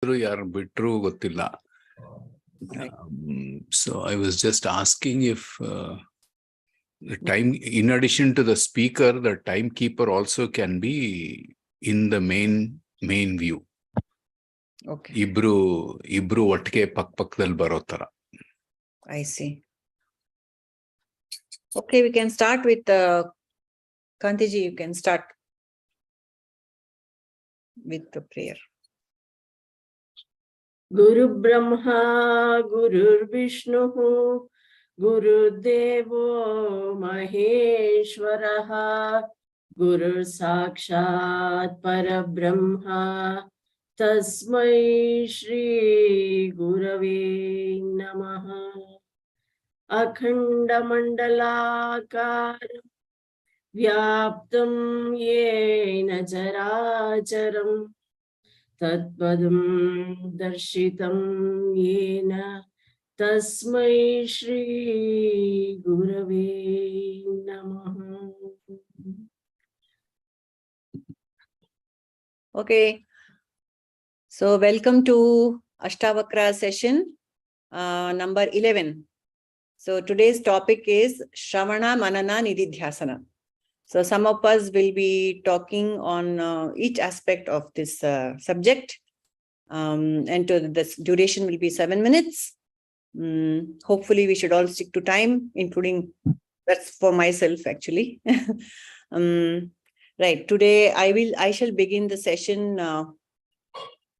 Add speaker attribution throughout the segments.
Speaker 1: ಯಾರು ಬಿಟ್ರು ಗೊತ್ತಿಲ್ಲ. So I was just asking if the time, in addition to the speaker, the timekeeper also can be in the main view.
Speaker 2: Okay.
Speaker 1: Ibru ಒಟ್ಟಿಗೆ ಪಕ್ಕದಲ್ಲಿ ಬರೋ ತರ.
Speaker 2: I see. Okay, we can start with Kantiji, you can start with the prayer.
Speaker 3: Guru Brahma, Guru Vishnu, Guru Devo Maheshwaraha, Guru Sakshat Parabrahma, Tasmai Shri Gurave Namaha. Akhanda Mandalakaram Vyaptam Yena Characharam Tatpadam Darshitam Yena Tasmai Shri Gurave Namaha.
Speaker 2: Okay. So welcome to Ashtavakra session number 11. So today's topic is Shravana, Manana, Nididhyasana. So some of us will be talking on each aspect of this subject. And this duration will be 7 minutes. Hopefully we should all stick to time, including, that's for myself actually. Right, today I shall begin the session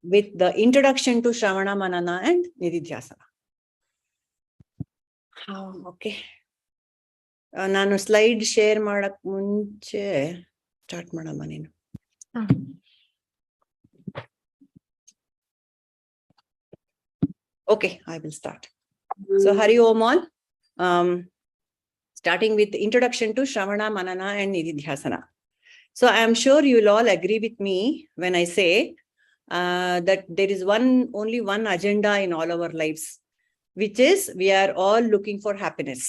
Speaker 2: with the introduction to Shravana, Manana and Nididhyasana. Okay. ನಾನು slide share ಮಾಡಕ್ ಮುಂಚೆ start ಮಾಡಮ್ಮ ನೀನು. Okay, I will start. So Hari Om all. Starting with the introduction to Shravana, Manana and Nididhyasana. So I am sure you will all agree with me when I say that there is only one agenda in all our lives, which is we are all looking for happiness.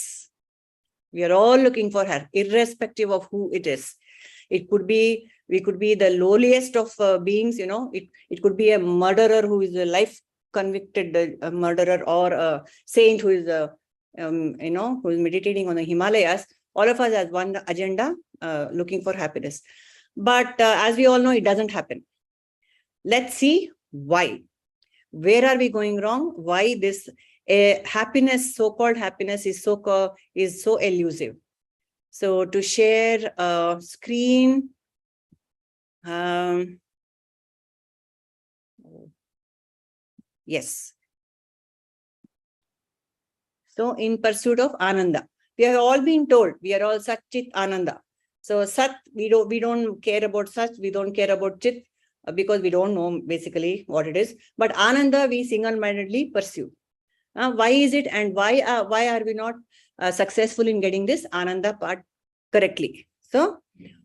Speaker 2: We are all looking for her, irrespective of who it is. It could be, we could be the lowliest of beings, you know, it could be a murderer who is a life convicted murderer, or a saint who is, you know, who is meditating on the Himalayas. All of us has one agenda, looking for happiness. But as we all know, it doesn't happen. Let's see why. Where are we going wrong? Why this happiness, so-called happiness, is so elusive. So to share screen, yes. So in pursuit of Ananda, we have all been told we are all Sat Chit Ananda. So Sat, we don't care about Sat, we don't care about Chit, because we don't know basically what it is. But Ananda we single-mindedly pursue. Why is it, and why are we not successful in getting this Ananda part correctly? So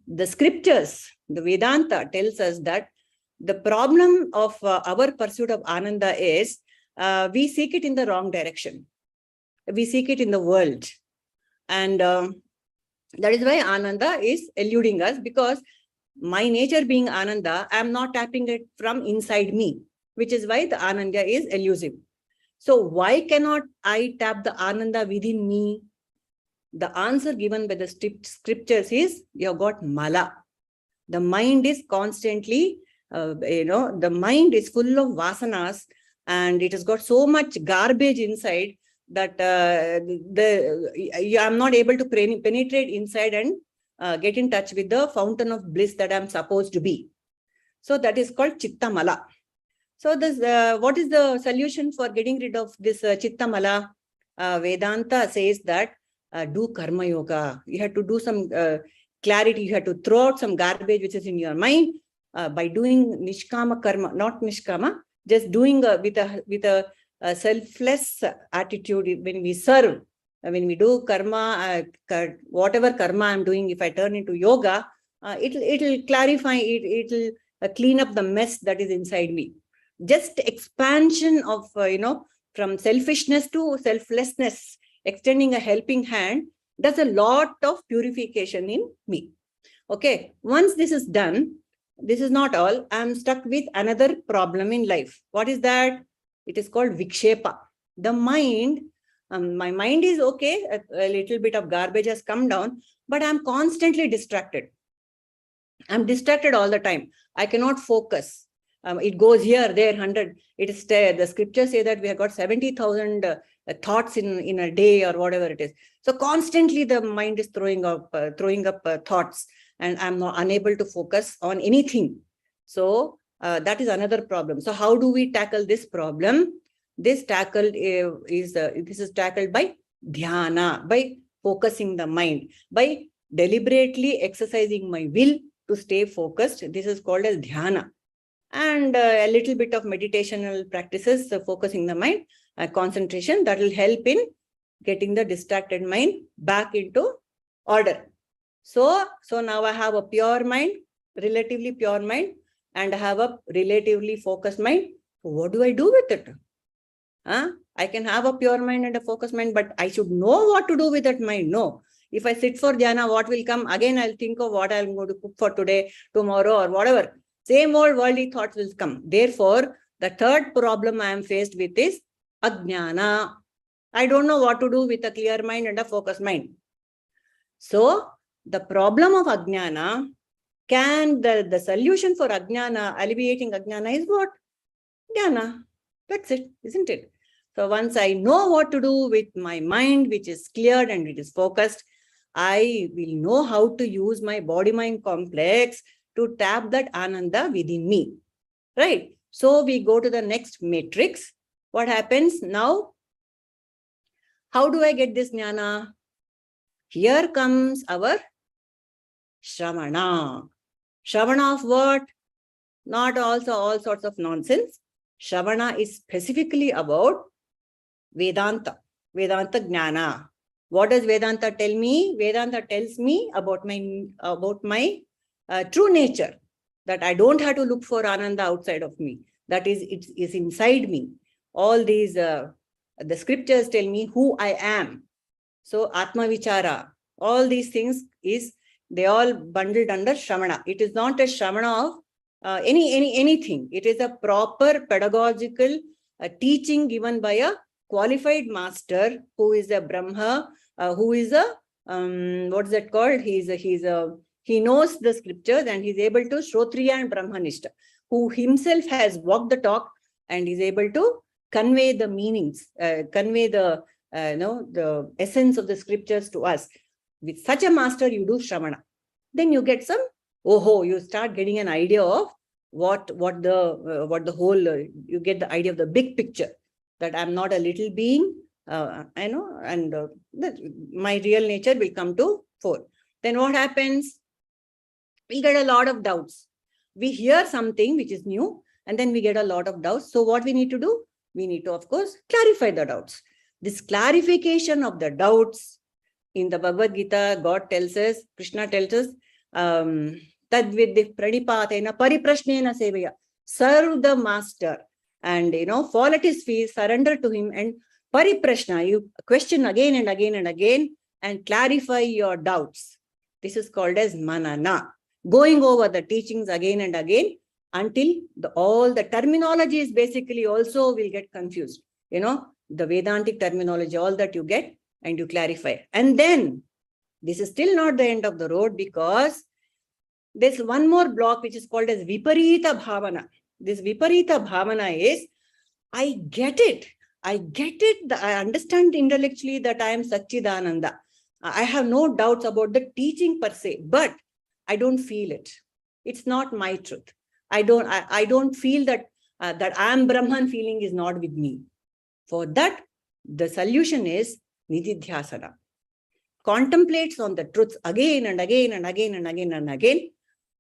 Speaker 2: the scriptures, the Vedanta tells us that the problem of our pursuit of Ananda is we seek it in the wrong direction. We seek it in the world. And that is why Ananda is eluding us, because my nature being Ananda, I am not tapping it from inside me, which is why the Ananda is elusive. So why cannot I tap the Ananda within me? The answer given by the scriptures is, you have got mala. The mind is constantly, the mind is full of vasanas, and it has got so much garbage inside that I am not able to penetrate inside and get in touch with the fountain of bliss that I am supposed to be. So that is called chitta mala. So this, what is the solution for getting rid of this chitta mala? Vedanta says that do karma yoga. You have to do some clarity. You have to throw out some garbage which is in your mind by doing nishkama karma, not nishkama, just doing with a selfless attitude. When we serve, when we do karma, whatever karma I'm doing, if I turn into yoga, it'll clarify it. It'll clean up the mess that is inside me. Just expansion of, from selfishness to selflessness, extending a helping hand, does a lot of purification in me. Okay, once this is done, this is not all. I'm stuck with another problem in life. What is that? It is called vikshepa. The mind, my mind is okay. A little bit of garbage has come down, but I'm constantly distracted. I'm distracted all the time. I cannot focus. It goes here, there, 100. It is the scriptures say that we have got 70,000 thoughts in a day or whatever it is. So constantly the mind is throwing up thoughts, and I'm not unable to focus on anything. So that is another problem. So how do we tackle this problem? This is tackled by dhyana, by focusing the mind, by deliberately exercising my will to stay focused. This is called as dhyana. And a little bit of meditational practices, focusing the mind, concentration, that will help in getting the distracted mind back into order. So now I have a pure mind, relatively pure mind, and I have a relatively focused mind. What do I do with it? I can have a pure mind and a focused mind, but I should know what to do with that mind. No. If I sit for jhana, what will come? Again, I'll think of what I'm going to cook for today, tomorrow, or whatever. Same old worldly thoughts will come. Therefore, the third problem I am faced with is ajnana. I don't know what to do with a clear mind and a focused mind. So, the problem of ajnana, the solution for ajnana, alleviating ajnana, is what? Jnana. That's it, isn't it? So once I know what to do with my mind, which is cleared and it is focused, I will know how to use my body-mind complex to tap that ananda within me, right? So we go to the next matrix. What happens now? How do I get this jnana? Here comes our shravana. Shravana of what? Not also all sorts of nonsense. Shravana is specifically about Vedanta, Vedanta Jnana. What does Vedanta tell me? Vedanta tells me about my true nature, that I don't have to look for ananda outside of me. That is, it is inside me. All these, the scriptures tell me who I am. So Atma Vichara, all these things they all bundled under Shravana. It is not a Shravana of anything. It is a proper pedagogical teaching given by a qualified master who is a Brahma, who is a what's that called? He knows the scriptures and he's able to Shrotriya and Brahmanishta, who himself has walked the talk and is able to convey the meanings, convey the essence of the scriptures to us. With such a master, you do Shravana. Then you get some you start getting an idea of what the whole, you get the idea of the big picture, that I'm not a little being, and my real nature will come to fore. Then what happens? We get a lot of doubts. We hear something which is new, and then we get a lot of doubts. So what we need to do? We need to, of course, clarify the doubts. This clarification of the doubts, in the Bhagavad Gita, God tells us, Krishna tells us, Tadvidhi pranipatena pariprashnena sevaya. Serve the master and fall at his feet, surrender to him, and pariprashna, you question again and again and again and clarify your doubts. This is called as manana. Going over the teachings again and again until all the terminology is basically also will get confused. The Vedantic terminology, all that you get and you clarify. And then this is still not the end of the road, because there's one more block which is called as viparita bhavana. This viparita bhavana is, I get it. I understand intellectually that I am Satchidananda. I have no doubts about the teaching per se, but I don't feel it. It's not my truth. I don't feel that that I am Brahman feeling is not with me. For that, the solution is nididhyasana. Contemplates on the truths again and again and again and again and again,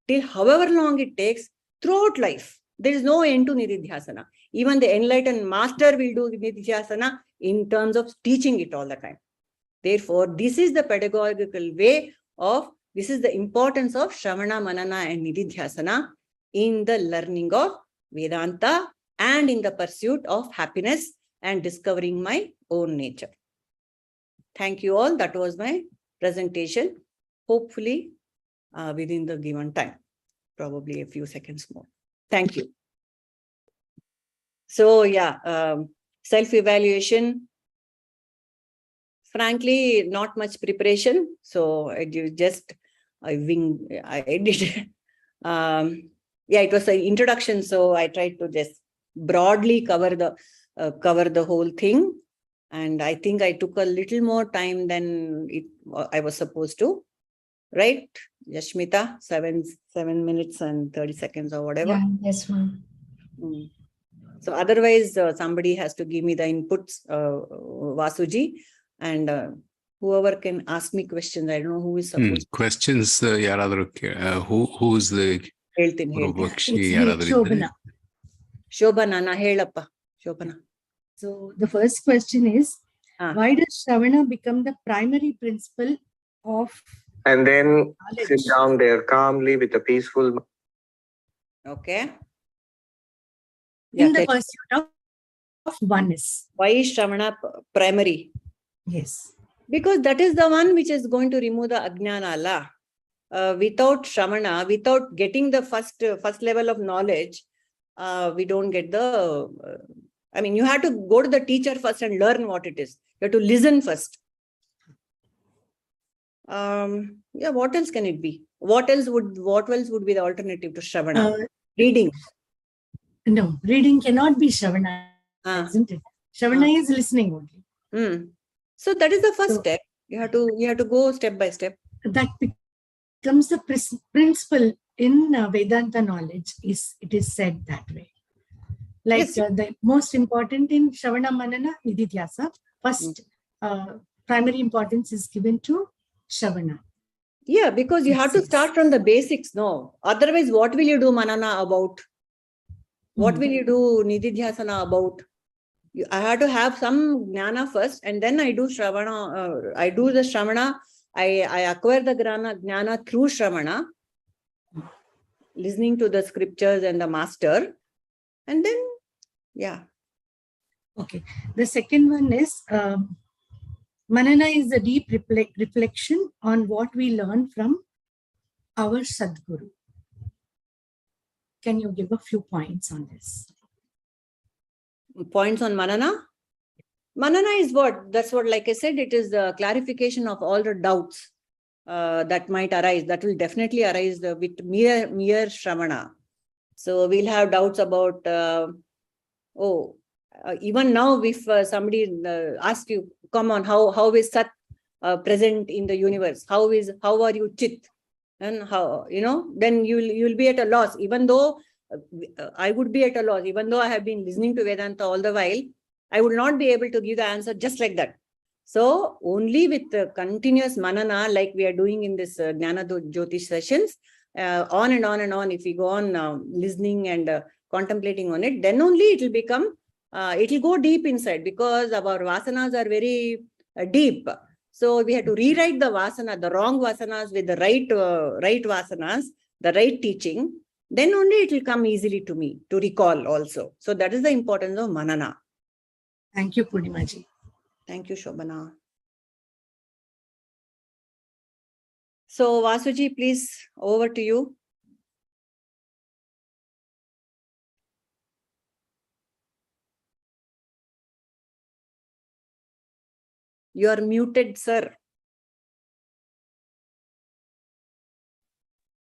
Speaker 2: till however long it takes throughout life. There is no end to nididhyasana. Even the enlightened master will do nididhyasana in terms of teaching it all the time. Therefore, this is the pedagogical way of, this is the importance of Shravana, Manana and Nididhyasana in the learning of Vedanta and in the pursuit of happiness and discovering my own nature. Thank you all. That was my presentation, hopefully within the given time. probably a few seconds more. Thank you. So yeah, self-evaluation. Frankly, not much preparation. So I did I did. Yeah, it was an introduction. So I tried to just broadly cover the whole thing. And I think I took a little more time than I was supposed to. Right, Yashmita? 7 minutes and 30 seconds or whatever.
Speaker 4: Yeah, yes, ma'am.
Speaker 2: So otherwise, somebody has to give me the inputs, Vasuji, and whoever can ask me questions. I don't know who is supposed
Speaker 1: questions. Who's the
Speaker 4: Shobana.
Speaker 2: Shobana, na helappa. Shobana.
Speaker 4: So the first question is, why does Shravana become the primary principle of
Speaker 5: and then
Speaker 4: knowledge?
Speaker 5: Sit down there calmly with a peaceful mind.
Speaker 2: Okay.
Speaker 4: In the pursuit of oneness.
Speaker 2: Why is Shravana primary?
Speaker 4: Yes.
Speaker 2: Because that is the one which is going to remove the Ajnana la. Without Shravana, without getting the first level of knowledge, we don't get the... I mean, you have to go to the teacher first and learn what it is. You have to listen first. Yeah, what else can it be? What else would be the alternative to Shravana? Reading.
Speaker 4: No, reading cannot be Shravana, isn't it? Shravana is listening only.
Speaker 2: So that is the first step. You have to go step by step.
Speaker 4: That becomes the principle in Vedanta knowledge. It is said that way. Like the most important in Shravana Manana Nididhyasa, first primary importance is given to Shravana.
Speaker 2: Yeah, because you have to start from the basics, no? Otherwise, what will you do Manana about? What will you do Nididhyasana about? I have to have some Jnana first, and then I do Shravana. I do the Shravana. I acquire the Jnana through Shravana, listening to the scriptures and the master. And then, yeah.
Speaker 4: Okay. The second one is, Manana is a deep reflection on what we learn from our Sadguru. Can you give a few points on this?
Speaker 2: Points on Manana? Manana is what? That's what, like I said, it is the clarification of all the doubts that might arise. That will definitely arise with mere Shravana. So we'll have doubts about, even now if somebody asks you, come on, how is Sat present in the universe? How are you Chit? And how, then you'll be at a loss, even though I would be at a loss, even though I have been listening to Vedanta all the while, I would not be able to give the answer just like that. So only with continuous manana, like we are doing in this Jnanajyoti sessions, on and on and on, if we go on listening and contemplating on it, then only it will become, it will go deep inside, because our vasanas are very deep. So we have to rewrite the vasana, the wrong vasanas with the right vasanas, the right teaching. Then only it will come easily to me to recall also. So that is the importance of manana.
Speaker 4: Thank you, Purnimaji.
Speaker 2: Thank you, Shobana. So Vasuji, please, over to you. You are muted, sir.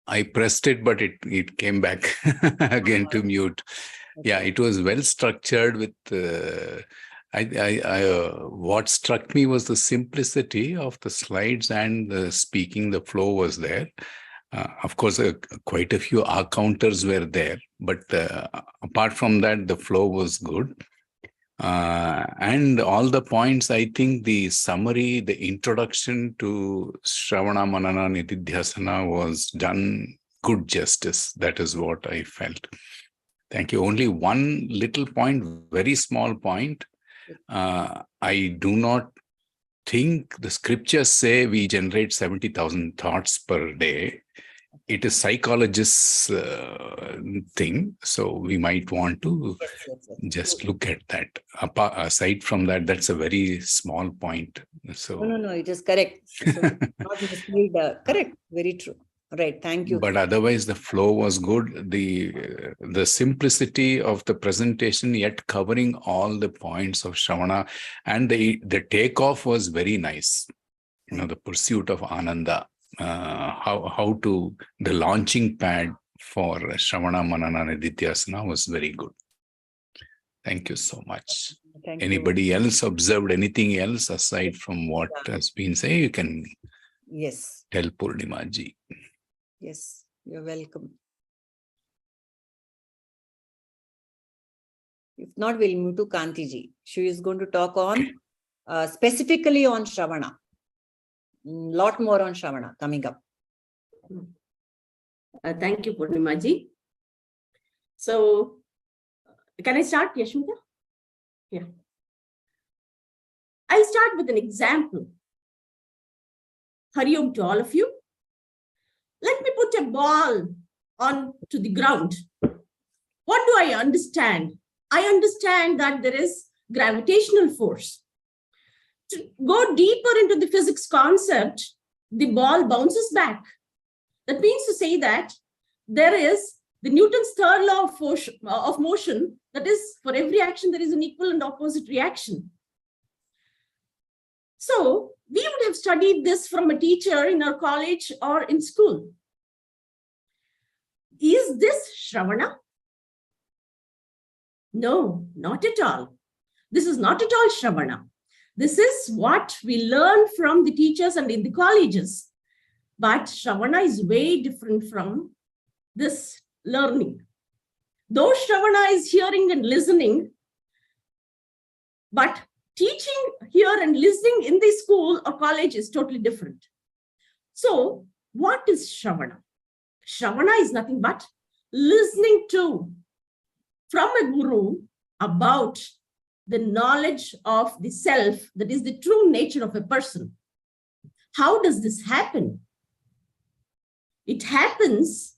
Speaker 1: I pressed it, but it came back again to mute. Okay. Yeah, it was well structured with what struck me was the simplicity of the slides and the speaking. The flow was there. Of course, quite a few counters were there, but apart from that, the flow was good. And all the points, I think the summary, the introduction to Shravana Manana Nididhyasana was done good justice. That is what I felt. Thank you. Only one little point, very small point. I do not think the scriptures say we generate 70,000 thoughts per day. It is psychologists' thing. So we might want to just look at that. Aside from that, that's a very small point. So
Speaker 2: No, it is correct. So not correct. Very true. Right. Thank you.
Speaker 1: But otherwise, the flow was good. The simplicity of the presentation, yet covering all the points of Shravana, and the takeoff was very nice. The pursuit of Ananda, how to the launching pad for Shravana Manana Nididhyasana was very good. Thank you so much.
Speaker 2: Thank you.
Speaker 1: Anybody else observed anything else aside from what has been said? You can tell Purnima ji.
Speaker 2: Yes, you're welcome. If not, we'll move to Kanti ji. She is going to talk on specifically on Shravana. Lot more on Shravana coming up.
Speaker 3: Thank you, Purnima ji. So, can I start, Yashmita? Yeah. I'll start with an example. Hari Om to all of you. Let me put a ball onto the ground. What do I understand? I understand that there is gravitational force. To go deeper into the physics concept, the ball bounces back. That means to say that there is the Newton's third law of motion, that is, for every action, there is an equal and opposite reaction. So, we would have studied this from a teacher in our college or in school. Is this Shravana? No, not at all. This is not at all Shravana. This is what we learn from the teachers and in the colleges. But Shravana is way different from this learning. Though Shravana is hearing and listening, but teaching here and listening in the school or college is totally different. So, what is Shravana? Shravana is nothing but listening to from a guru about the knowledge of the self, that is the true nature of a person. How does this happen? It happens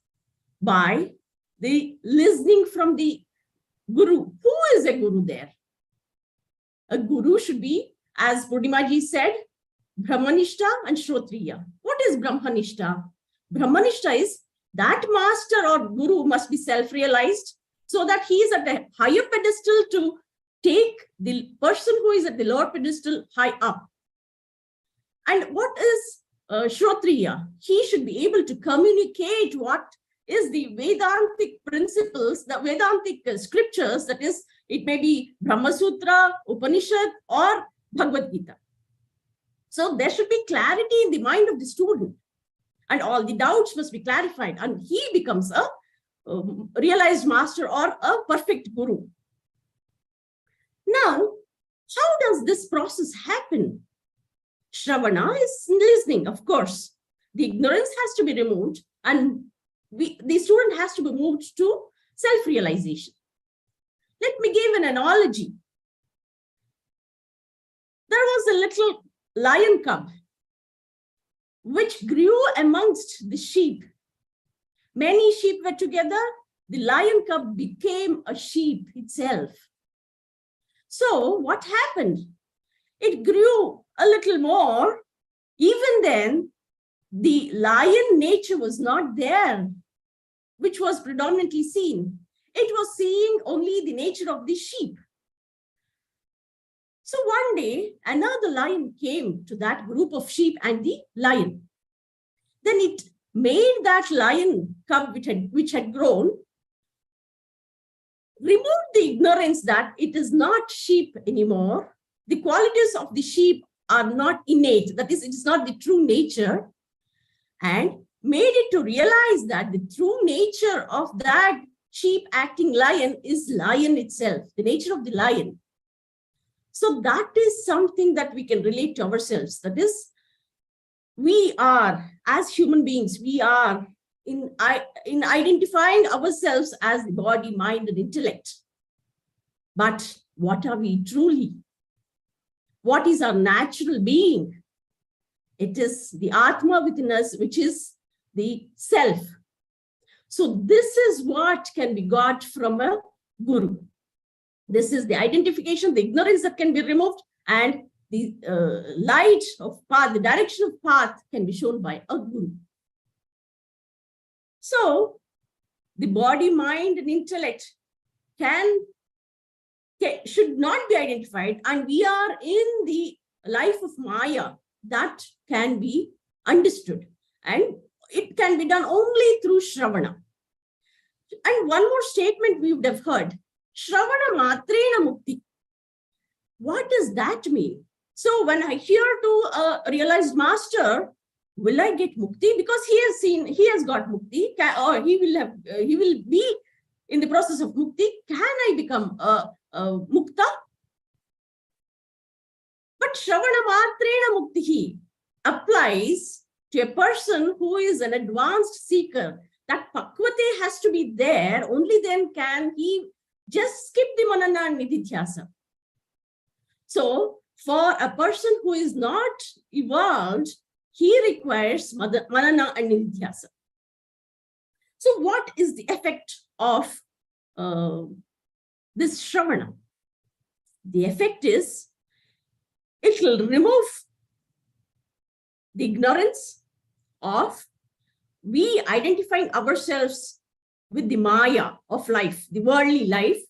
Speaker 3: by the listening from the guru. Who is a guru there? A guru should be, as Purnima said, Brahmanishta and Shrotriya. What is Brahmanishta? Brahmanishta is that master or guru must be self-realized so that he is at a higher pedestal to take the person who is at the lower pedestal high up. And what is Shrotriya? He should be able to communicate what is the Vedantic principles, the Vedantic scriptures, that is, it may be Brahma Sutra, Upanishad, or Bhagavad Gita. So there should be clarity in the mind of the student, and all the doubts must be clarified, and he becomes a realized master or a perfect guru. Now, how does this process happen? Shravana is listening, of course. The ignorance has to be removed, and the student has to be moved to self-realization. Let me give an analogy. There was a little lion cub which grew amongst the sheep. Many sheep were together. The lion cub became a sheep itself. So what happened? It grew a little more. Even then, the lion nature was not there, which was predominantly seen. It was seeing only the nature of the sheep. So one day, another lion came to that group of sheep and the lion. Then it made that lion cub which had grown, removed the ignorance that it is not sheep anymore. The qualities of the sheep are not innate, that is, it is not the true nature, and made it to realize that the true nature of that sheep acting lion is lion itself, the nature of the lion. So that is something that we can relate to ourselves. That is, we are, as human beings, we are in identifying ourselves as the body, mind, and intellect. But what are we truly? What is our natural being? It is the Atma within us, which is the self. So this is what can be got from a guru. This is the identification, the ignorance that can be removed, and the light of path, the direction of path can be shown by a guru. So the body, mind, and intellect should not be identified, and we are in the life of Maya that can be understood, and it can be done only through Shravana. And one more statement we would have heard, Shravana matrena mukti. What does that mean? So when I hear to a realized master, will I get mukti? Because he has got mukti, or he will be in the process of mukti. Can I become a mukta? But Shravana matrena mukti applies to a person who is an advanced seeker. That pakvate has to be there. Only then can he just skip the manana and nididhyasa. So for a person who is not evolved, he requires manana and nididhyasa. So what is the effect of this Shravana? The effect is, it will remove the ignorance of we identifying ourselves with the Maya of life, the worldly life,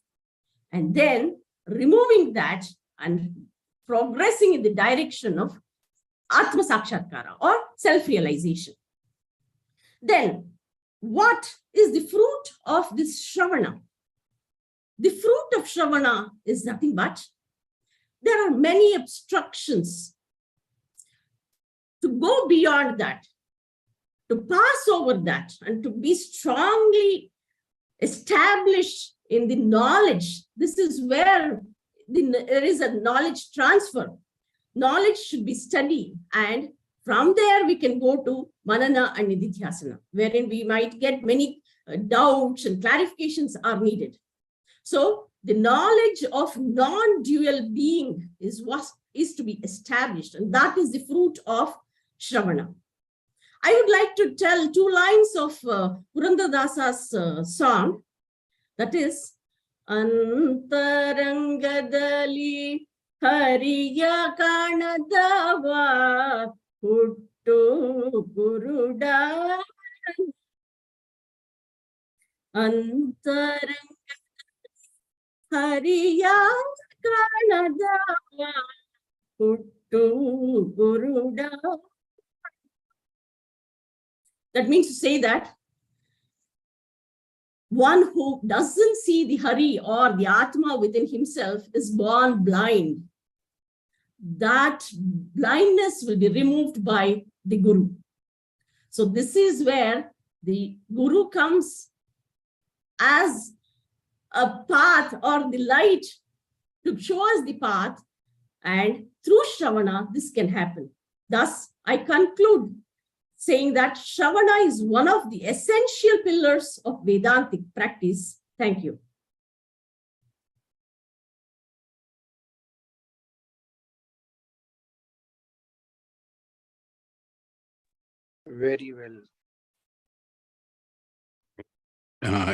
Speaker 3: and then removing that and progressing in the direction of Atma Sakshatkara or self-realization. Then, what is the fruit of this Shravana? The fruit of Shravana is nothing but, there are many obstructions. To go beyond that, to pass over that, and to be strongly established in the knowledge, this is where there is a knowledge transfer. Knowledge should be studied, and from there we can go to manana and nididhyasana, wherein we might get many doubts and clarifications are needed. So the knowledge of non-dual being is to be established, and that is the fruit of Shravana. I would like to tell 2 lines of Purandadasa's song, that is, Antarangadali Hariya Kanadava Puttu Guruda Antarangadali Hariya Kanadava Puttu Guruda. That means to say that one who doesn't see the Hari or the Atma within himself is born blind. That blindness will be removed by the Guru. So this is where the Guru comes as a path or the light to show us the path, and through Shravana this can happen. Thus, I conclude saying that Shravana is one of the essential pillars of Vedantic practice. Thank you.
Speaker 6: Very well.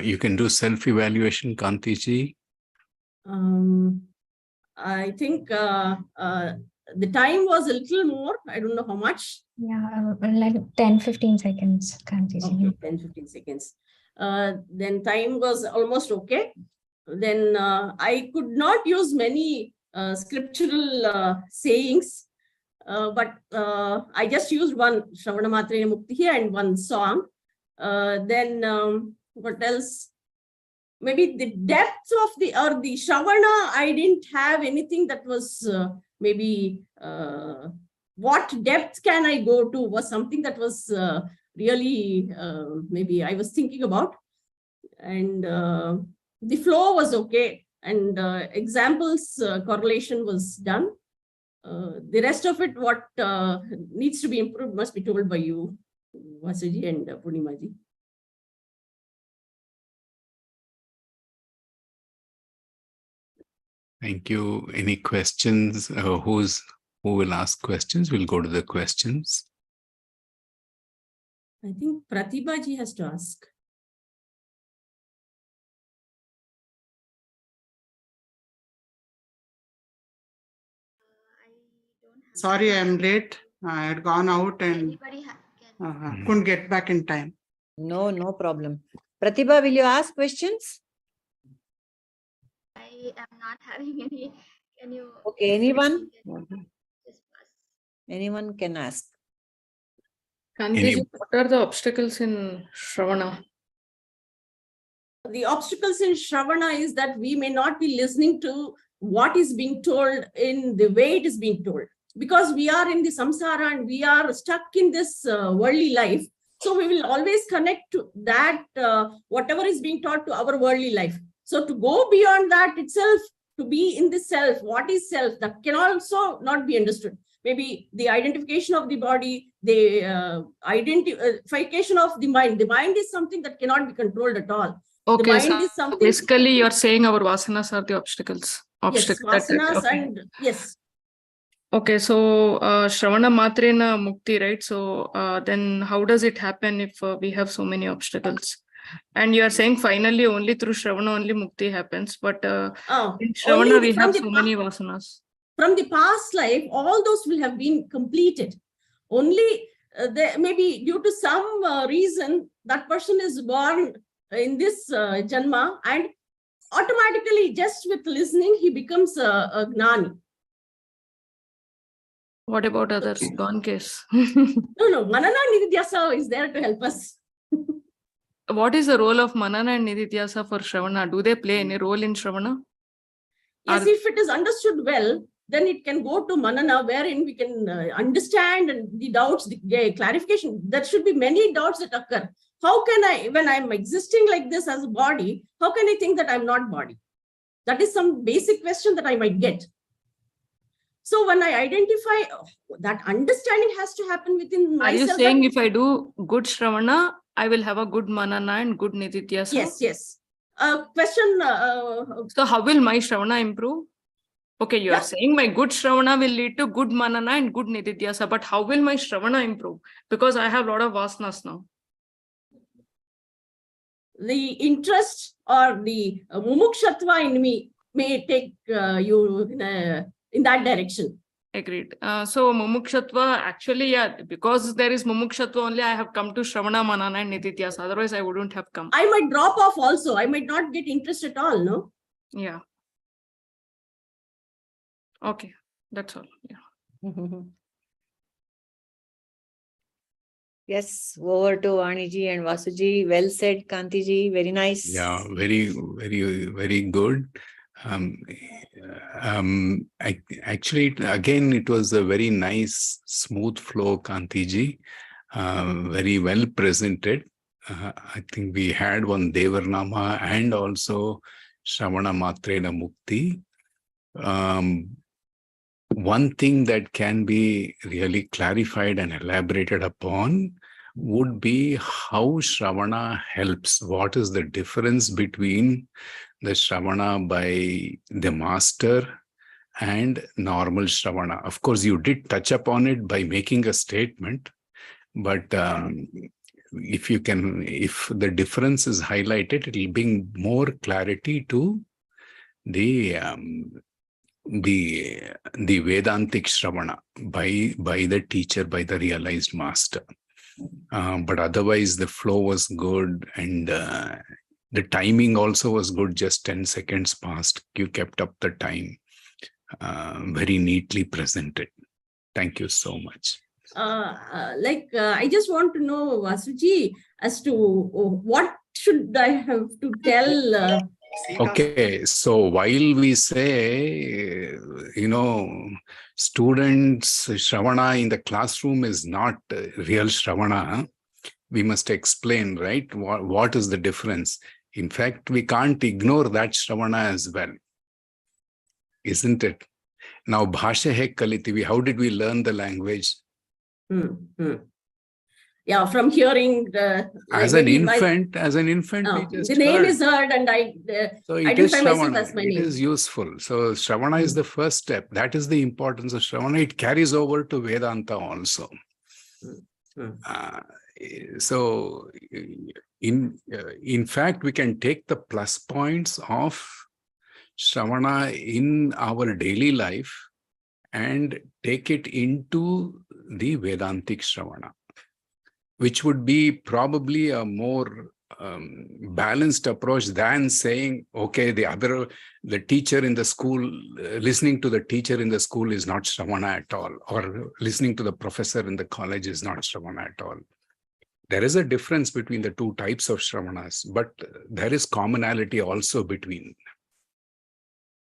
Speaker 1: You can do self-evaluation, Kantiji.
Speaker 3: I think the time was a little more. I don't know how much.
Speaker 7: Yeah, like 10-15 seconds.
Speaker 3: Okay, 10-15 seconds. Then time was almost okay. Then I could not use many scriptural sayings, but I just used one Shravana Matrena Mukti and one song. Then what else? Maybe the depth of the Shravana, I didn't have anything that was maybe what depth can I go to was something that was really maybe I was thinking about. And the flow was okay. And examples correlation was done. The rest of it, what needs to be improved must be told by you, Vasuji and Purnimaji.
Speaker 1: Thank you. Any questions? Who will ask questions? We'll go to the questions.
Speaker 3: I think Pratibhaji has to ask.
Speaker 8: Sorry, I'm late. I had gone out and couldn't get back in time.
Speaker 2: No, no problem. Pratibha, will you ask questions?
Speaker 8: I am not having any. Can you?
Speaker 2: Okay, anyone?
Speaker 8: Just pass.
Speaker 2: Anyone can ask.
Speaker 9: Kantiji, what are the obstacles in Shravana?
Speaker 3: The obstacles in Shravana is that we may not be listening to what is being told in the way it is being told. Because we are in the samsara and we are stuck in this worldly life. So we will always connect to that, whatever is being taught to our worldly life. So to go beyond that itself, to be in the self, what is self, that can also not be understood. Maybe the identification of the body, the identification of the mind. The mind is something that cannot be controlled at all.
Speaker 9: Okay,
Speaker 3: The mind
Speaker 9: so
Speaker 3: is something.
Speaker 9: basically you're saying our vasanas are the obstacles.
Speaker 3: Yes, vasanas
Speaker 9: okay.
Speaker 3: and yes.
Speaker 9: Okay, so Shravana Matrena Mukti, right? So then how does it happen if we have so many obstacles? And you are saying finally only through Shravana only Mukti happens, but in Shravana we have so many vasanas.
Speaker 3: From the past life, all those will have been completed. Only maybe due to some reason, that person is born in this janma, and automatically just with listening, he becomes a gnani.
Speaker 9: What about others? Gone case.
Speaker 3: No, Manana Nididhyasa is there to help us.
Speaker 9: What is the role of Manana and Nididhyasa for Shravana? Do they play any role in Shravana?
Speaker 3: Yes, if it is understood well, then it can go to Manana, wherein we can understand and the doubts, the clarification. There should be many doubts that occur. How can I, when I'm existing like this as a body, how can I think that I'm not body? That is some basic question that I might get. So when I identify, that understanding has to happen within myself.
Speaker 9: Are you saying if I do good Shravana, I will have a good Manana and good Nididhyasa?
Speaker 3: Yes, yes. Question.
Speaker 9: So how will my Shravana improve? Okay, you are saying my good Shravana will lead to good Manana and good Nididhyasa, but how will my Shravana improve? Because I have a lot of vasanas now.
Speaker 3: The interest or the mumukshatva in me may take you in that direction.
Speaker 9: Agreed. So mumukshatva, actually, yeah, because there is mumukshatva only, I have come to Shravana, Manana and Nididhyasa. Otherwise, I wouldn't have come.
Speaker 3: I might drop off also. I might not get interest at all, no?
Speaker 9: Yeah. Okay, that's all. Yeah.
Speaker 2: Yes, over to Aniji and Vasuji. Well said, Kantiji. Very nice.
Speaker 1: Yeah, very, very, very good. Actually, again, it was a very nice, smooth flow, Kantiji. Very well presented. I think we had one Devarnama and also Shravana Matrena Mukti. One thing that can be really clarified and elaborated upon would be how Shravana helps. What is the difference between the Shravana by the master and normal Shravana? Of course, you did touch upon it by making a statement, but if the difference is highlighted, it will bring more clarity to the Vedantic Shravana by the teacher, by the realized master. But otherwise, the flow was good, and the timing also was good. Just 10 seconds passed. You kept up the time. Very neatly presented. Thank you so much.
Speaker 3: I just want to know, Vasuji, as to what should I have to tell?
Speaker 1: Okay, so while we say, students, Shravana in the classroom is not real Shravana, we must explain, right? What is the difference? In fact, we can't ignore that Shravana as well, isn't it? Now, Bhasha hai kalitivi, how did we learn the language?
Speaker 3: Yeah, from hearing
Speaker 1: as an infant, we just
Speaker 3: the name
Speaker 1: heard.
Speaker 3: Is heard, and
Speaker 1: so it
Speaker 3: identify
Speaker 1: is
Speaker 3: myself
Speaker 1: Shravana.
Speaker 3: as my name.
Speaker 1: It is useful. So Shravana is the first step. That is the importance of Shravana. It carries over to Vedanta also. So in fact, we can take the plus points of Shravana in our daily life and take it into the Vedantic Shravana. which would be probably a more balanced approach than saying, okay, the teacher in the school, listening to the teacher in the school is not Shravana at all, or listening to the professor in the college is not Shravana at all. There is a difference between the two types of Shravanas, but there is commonality also between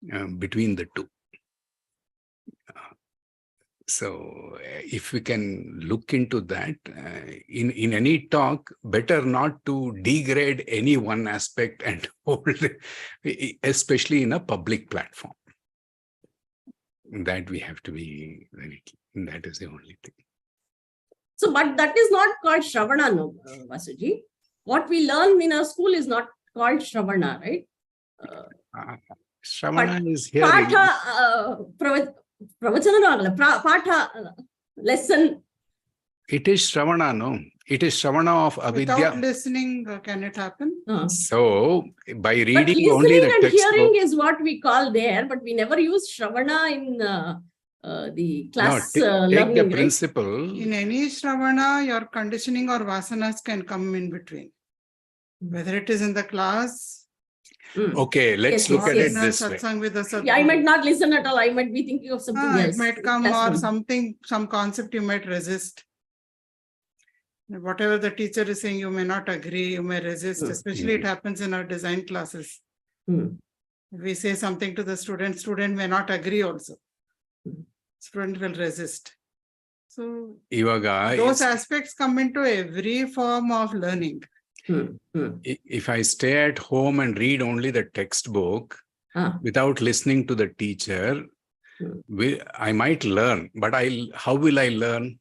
Speaker 1: the two. So if we can look into that, in any talk, better not to degrade any one aspect and hold, especially in a public platform. That we have to be very clear. That is the only thing.
Speaker 3: So, but that is not called Shravana, no, Vasuji. What we learn in our school is not called Shravana, right?
Speaker 1: Shravana is here.
Speaker 3: Patha lesson.
Speaker 1: It is Shravana, no? It is Shravana of Avidya.
Speaker 10: Without listening, can it happen?
Speaker 1: So, by reading
Speaker 3: but listening
Speaker 1: only the
Speaker 3: and
Speaker 1: textbook,
Speaker 3: hearing is what we call there, but we never use Shravana in the class
Speaker 1: take
Speaker 3: learning.
Speaker 1: the principle.
Speaker 10: In any Shravana, your conditioning or vasanas can come in between. Whether it is in the class.
Speaker 1: Okay, let's look at it this way.
Speaker 3: Yeah, I might not listen at all. I might be thinking of something else.
Speaker 10: It might come or something, some concept you might resist. Whatever the teacher is saying, you may not agree, you may resist. Especially it happens in our design classes. If we say something to the student may not agree also. Student will resist. So those aspects come into every form of learning.
Speaker 1: If I stay at home and read only the textbook without listening to the teacher, I might learn, but how will I learn?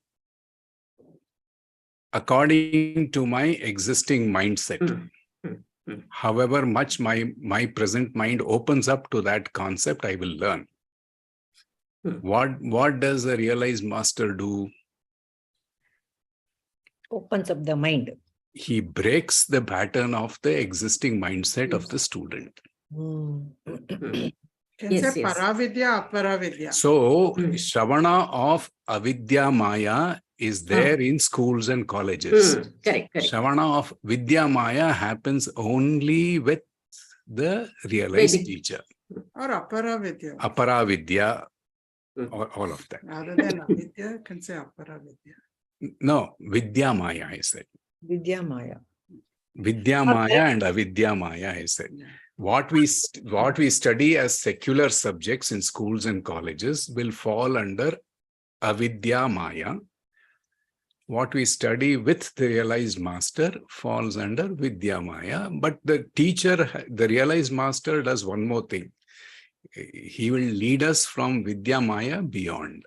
Speaker 1: According to my existing mindset. However much my present mind opens up to that concept, I will learn. What does a realized master do?
Speaker 2: Opens up the mind.
Speaker 1: He breaks the pattern of the existing mindset of the student.
Speaker 10: Can say Paravidya, Aparavidya.
Speaker 1: So, Shravana of Avidya Maya is there in schools and colleges.
Speaker 3: Correct.
Speaker 1: Shravana of Vidya Maya happens only with the realized teacher.
Speaker 10: Or Aparavidya.
Speaker 1: Aparavidya, all of that.
Speaker 10: Rather than Avidya, can say Aparavidya.
Speaker 1: No, Vidya Maya, I said.
Speaker 2: Vidya Maya.
Speaker 1: Vidya Maya and Avidya Maya, I said. What we study as secular subjects in schools and colleges will fall under Avidya Maya. What we study with the realized master falls under Vidya Maya. But the teacher, the realized master, does one more thing. He will lead us from Vidya Maya beyond.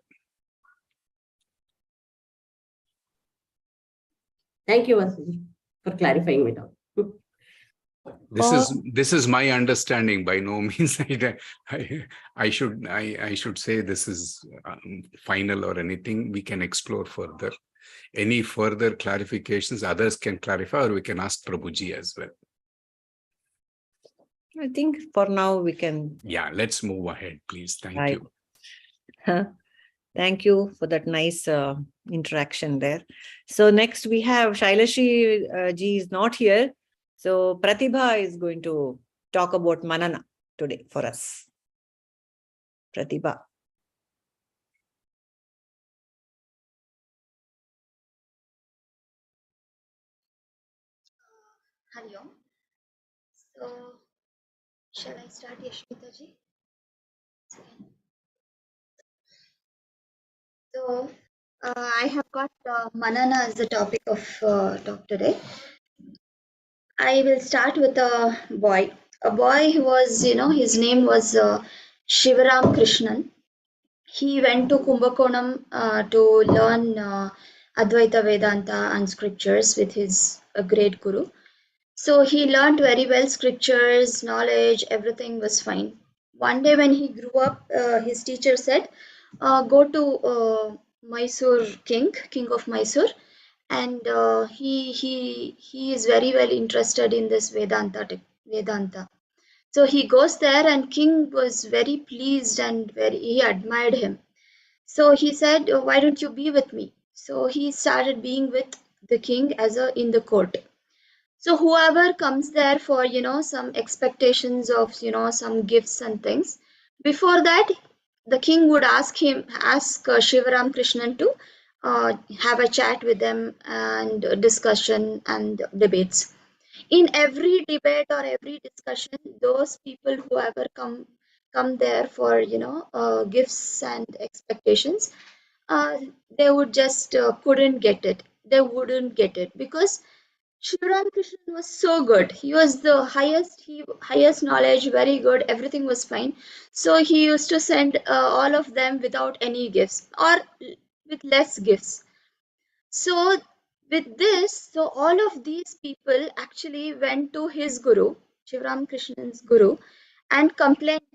Speaker 3: Thank you, Vasuji, for clarifying it all.
Speaker 1: This is my understanding. By no means I should say this is final or anything. We can explore further. Any further clarifications others can clarify, or we can ask Prabhuji as well.
Speaker 2: I think for now we can.
Speaker 1: Yeah, let's move ahead, please. Thank you.
Speaker 2: Thank you for that nice interaction there. So next we have Shailashi ji is not here. So Pratibha is going to talk about Manana today for us. Pratibha.
Speaker 8: Hari Om. So, shall I start, Yashmita ji? So, I have got Manana as the topic of talk today. I will start with a boy. A boy who was, his name was Shivaram Krishnan. He went to Kumbakonam to learn Advaita Vedanta and scriptures with his great guru. So he learned very well scriptures, knowledge, everything was fine. One day when he grew up, his teacher said, go to Mysore king of Mysore, and he is very well interested in this Vedanta. So he goes there, and king was very pleased and he admired him. So he said, why don't you be with me? So he started being with the king as a in the court. So whoever comes there for, some expectations of, some gifts and things, before that, the king would ask Shivaram Krishnan to have a chat with them and discussion and debates. In every debate or every discussion, those people whoever come there for, gifts and expectations, they would just couldn't get it. They wouldn't get it because Shivaram Krishnan was so good. He was the highest knowledge, very good. Everything was fine. So he used to send all of them without any gifts or with less gifts. So with this, so all of these people actually went to his guru, Shivaram Krishnan's guru, and complained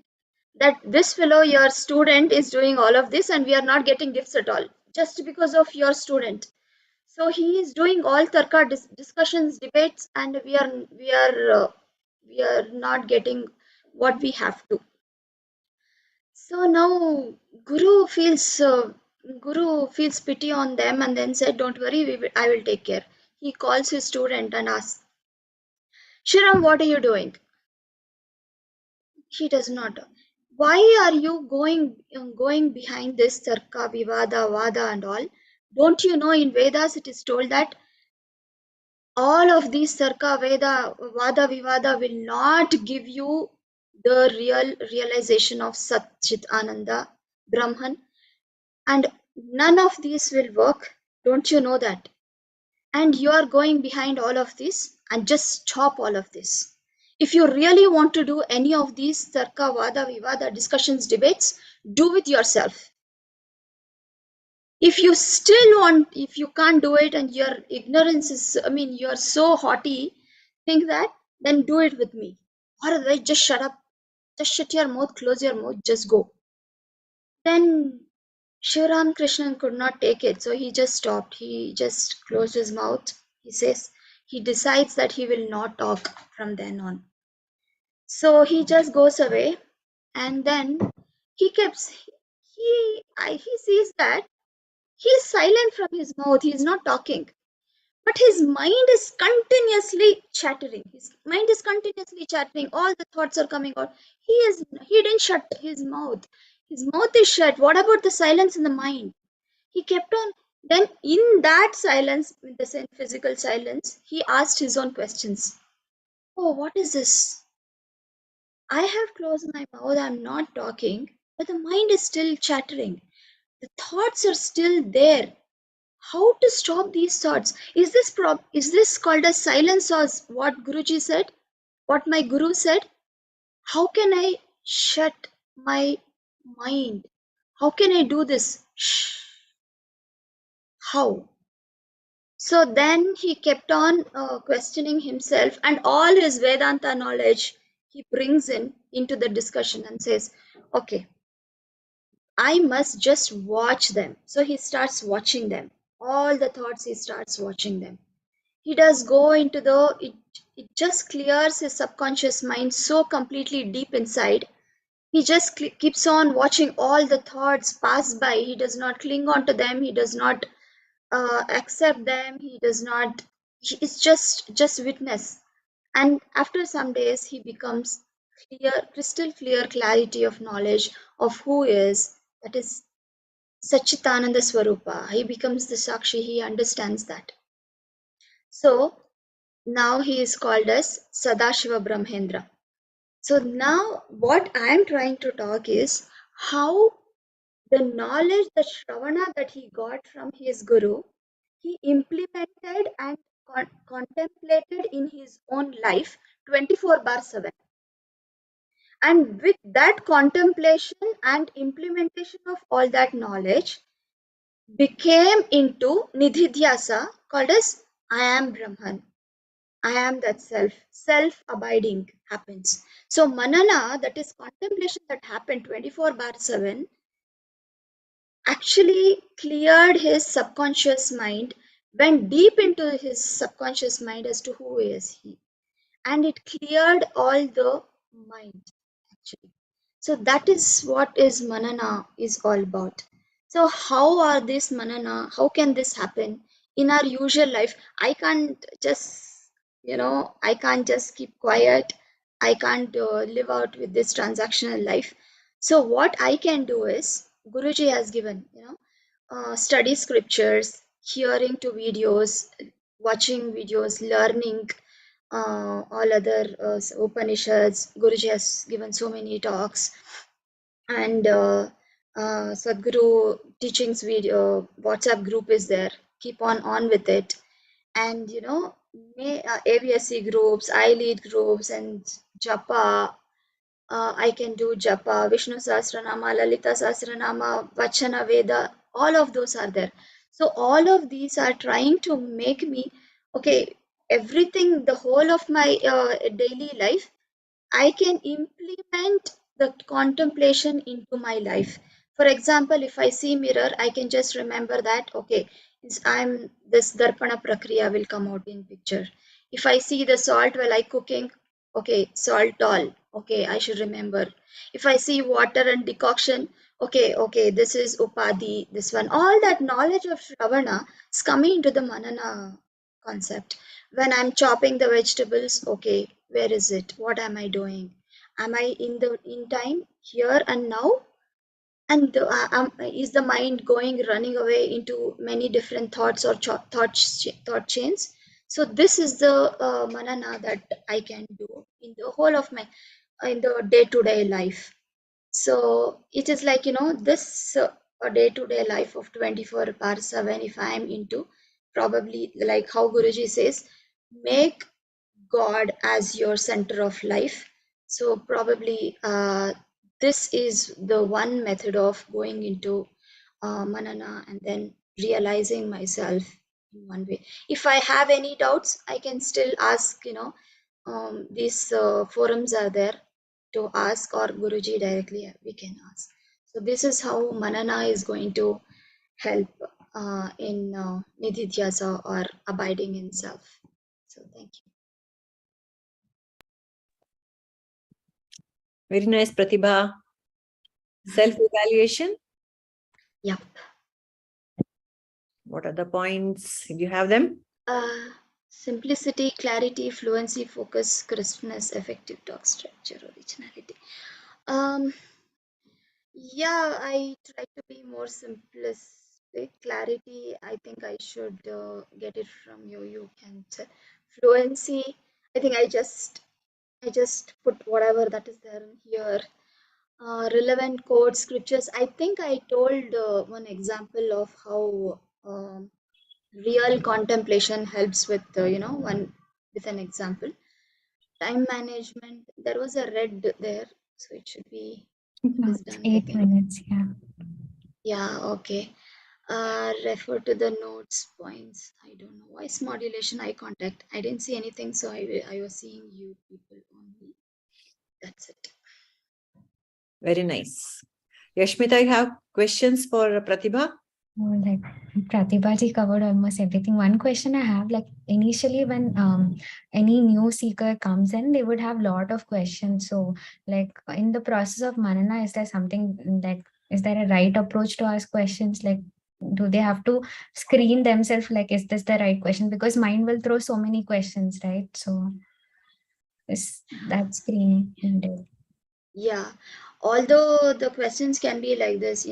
Speaker 8: that this fellow, your student, is doing all of this, and we are not getting gifts at all just because of your student. So he is doing all tarka discussions, debates, and we are not getting what we have to. So now Guru feels pity on them and then said, "Don't worry, I will take care." He calls his student and asks, "Shiram, what are you doing?" He does not. "Why are you going behind this tarka, vivada, vada, and all? Don't you know in Vedas it is told that all of these Tarka, Veda, Vada, Vivada will not give you the real realization of Sat Chit Ananda, Brahman, and none of these will work. Don't you know that? And you are going behind all of this and just stop all of this. If you really want to do any of these Tarka, Vada, Vivada discussions, debates, do it yourself. If you can't do it and your ignorance is, you're so haughty, think that, then do it with me. Or otherwise, just shut up. Just shut your mouth, close your mouth, just go. Then Shivaram Krishnan could not take it, so he just stopped. He just closed his mouth. He decides that he will not talk from then on. So he just goes away, and then he sees that he is silent from his mouth. He is not talking. But his mind is continuously chattering. His mind is continuously chattering. All the thoughts are coming out. He didn't shut his mouth. His mouth is shut. What about the silence in the mind? He kept on. Then in that silence, in the same physical silence, he asked his own questions. Oh, what is this? I have closed my mouth. I'm not talking, but the mind is still chattering. The thoughts are still there. How to stop these thoughts? Is this called as silence, or what Guruji said? What my Guru said? How can I shut my mind? How can I do this? Shh. How? So then he kept on questioning himself, and all his Vedanta knowledge he brings into the discussion and says, "Okay, I must just watch them." So he starts watching them. All the thoughts, he starts watching them. He does go into it just clears his subconscious mind so completely deep inside. He just keeps on watching all the thoughts pass by. He does not cling on to them. He does not accept them. He does not, it's just witness. And after some days, he becomes crystal clear clarity of knowledge of who is, that is Satchitananda Swarupa. He becomes the Sakshi. He understands that. So now he is called as Sadashiva Brahmendra. So now what I am trying to talk is how the knowledge, the Shravana that he got from his Guru, he implemented and contemplated in his own life 24/7. And with that contemplation and implementation of all that knowledge, became into Nididhyasa, called as I am Brahman. I am that self-abiding happens. So manana, that is contemplation that happened 24/7, actually cleared his subconscious mind, went deep into his subconscious mind as to who is he. And it cleared all the mind, actually. So that is what is manana is all about. So how are this manana, how can this happen? in our usual life, I can't just, I can't just keep quiet. I can't live out with this transactional life. So what I can do is, Guruji has given, study scriptures, hearing to videos, watching videos, learning all other Upanishads. Guruji has given so many talks, and Sadhguru teachings video WhatsApp group is there. Keep on with it, and AVSC groups, I lead groups, and Japa. I can do Japa, Vishnu Sahasranama, Lalita Sahasranama, Vachana Veda. All of those are there. So all of these are trying to make me okay. Everything, the whole of my daily life, I can implement the contemplation into my life. For example, if I see mirror, I can just remember that, okay, I'm this darpana prakriya will come out in picture. If I see the salt while I cooking, okay, salt all, okay, I should remember. If I see water and decoction, okay, this is upadhi, this one. All that knowledge of Shravana is coming into the manana concept. When I'm chopping the vegetables, okay, where is it? What am I doing? Am I in time, here and now? And is the mind running away into many different thoughts or thought chains? So this is the manana that I can do in the whole of my in the day-to-day life. So it is like, this a day-to-day life of 24/7, if I am into, probably like how Guruji says, make God as your center of life. So probably this is the one method of going into manana and then realizing myself in one way. If I have any doubts, I can still ask, these forums are there to ask, or Guruji directly we can ask. So this is how manana is going to help in nididhyasa or abiding in self. So thank you.
Speaker 2: Very nice, Pratibha. Self-evaluation.
Speaker 8: Yep.
Speaker 2: What are the points? Do you have them?
Speaker 8: Simplicity, clarity, fluency, focus, crispness, effective talk structure, originality. Yeah, I try to be more simplistic. Clarity, I think I should get it from you. You can tell. Fluency, I think I just put whatever that is there in here. Relevant quotes, scriptures. I think I told one example of how real contemplation helps with, one with an example. Time management, there was a red there, so it should be, it is done.
Speaker 7: 8 minutes, yeah.
Speaker 8: Yeah, okay. Refer to the notes points. I don't know. Voice modulation, eye contact. I didn't see anything, so I was seeing you people only. That's it.
Speaker 2: Very nice. Yashmita, you have questions for Pratibha?
Speaker 7: Oh, like Pratibha ji covered almost everything. One question I have, like initially when any new seeker comes in, they would have a lot of questions. So like in the process of manana, is there something like, is there a right approach to ask questions? Like, do they have to screen themselves? Like, is this the right question? Because mind will throw so many questions, right? So is that screening needed?
Speaker 8: Yeah, although the questions can be like this,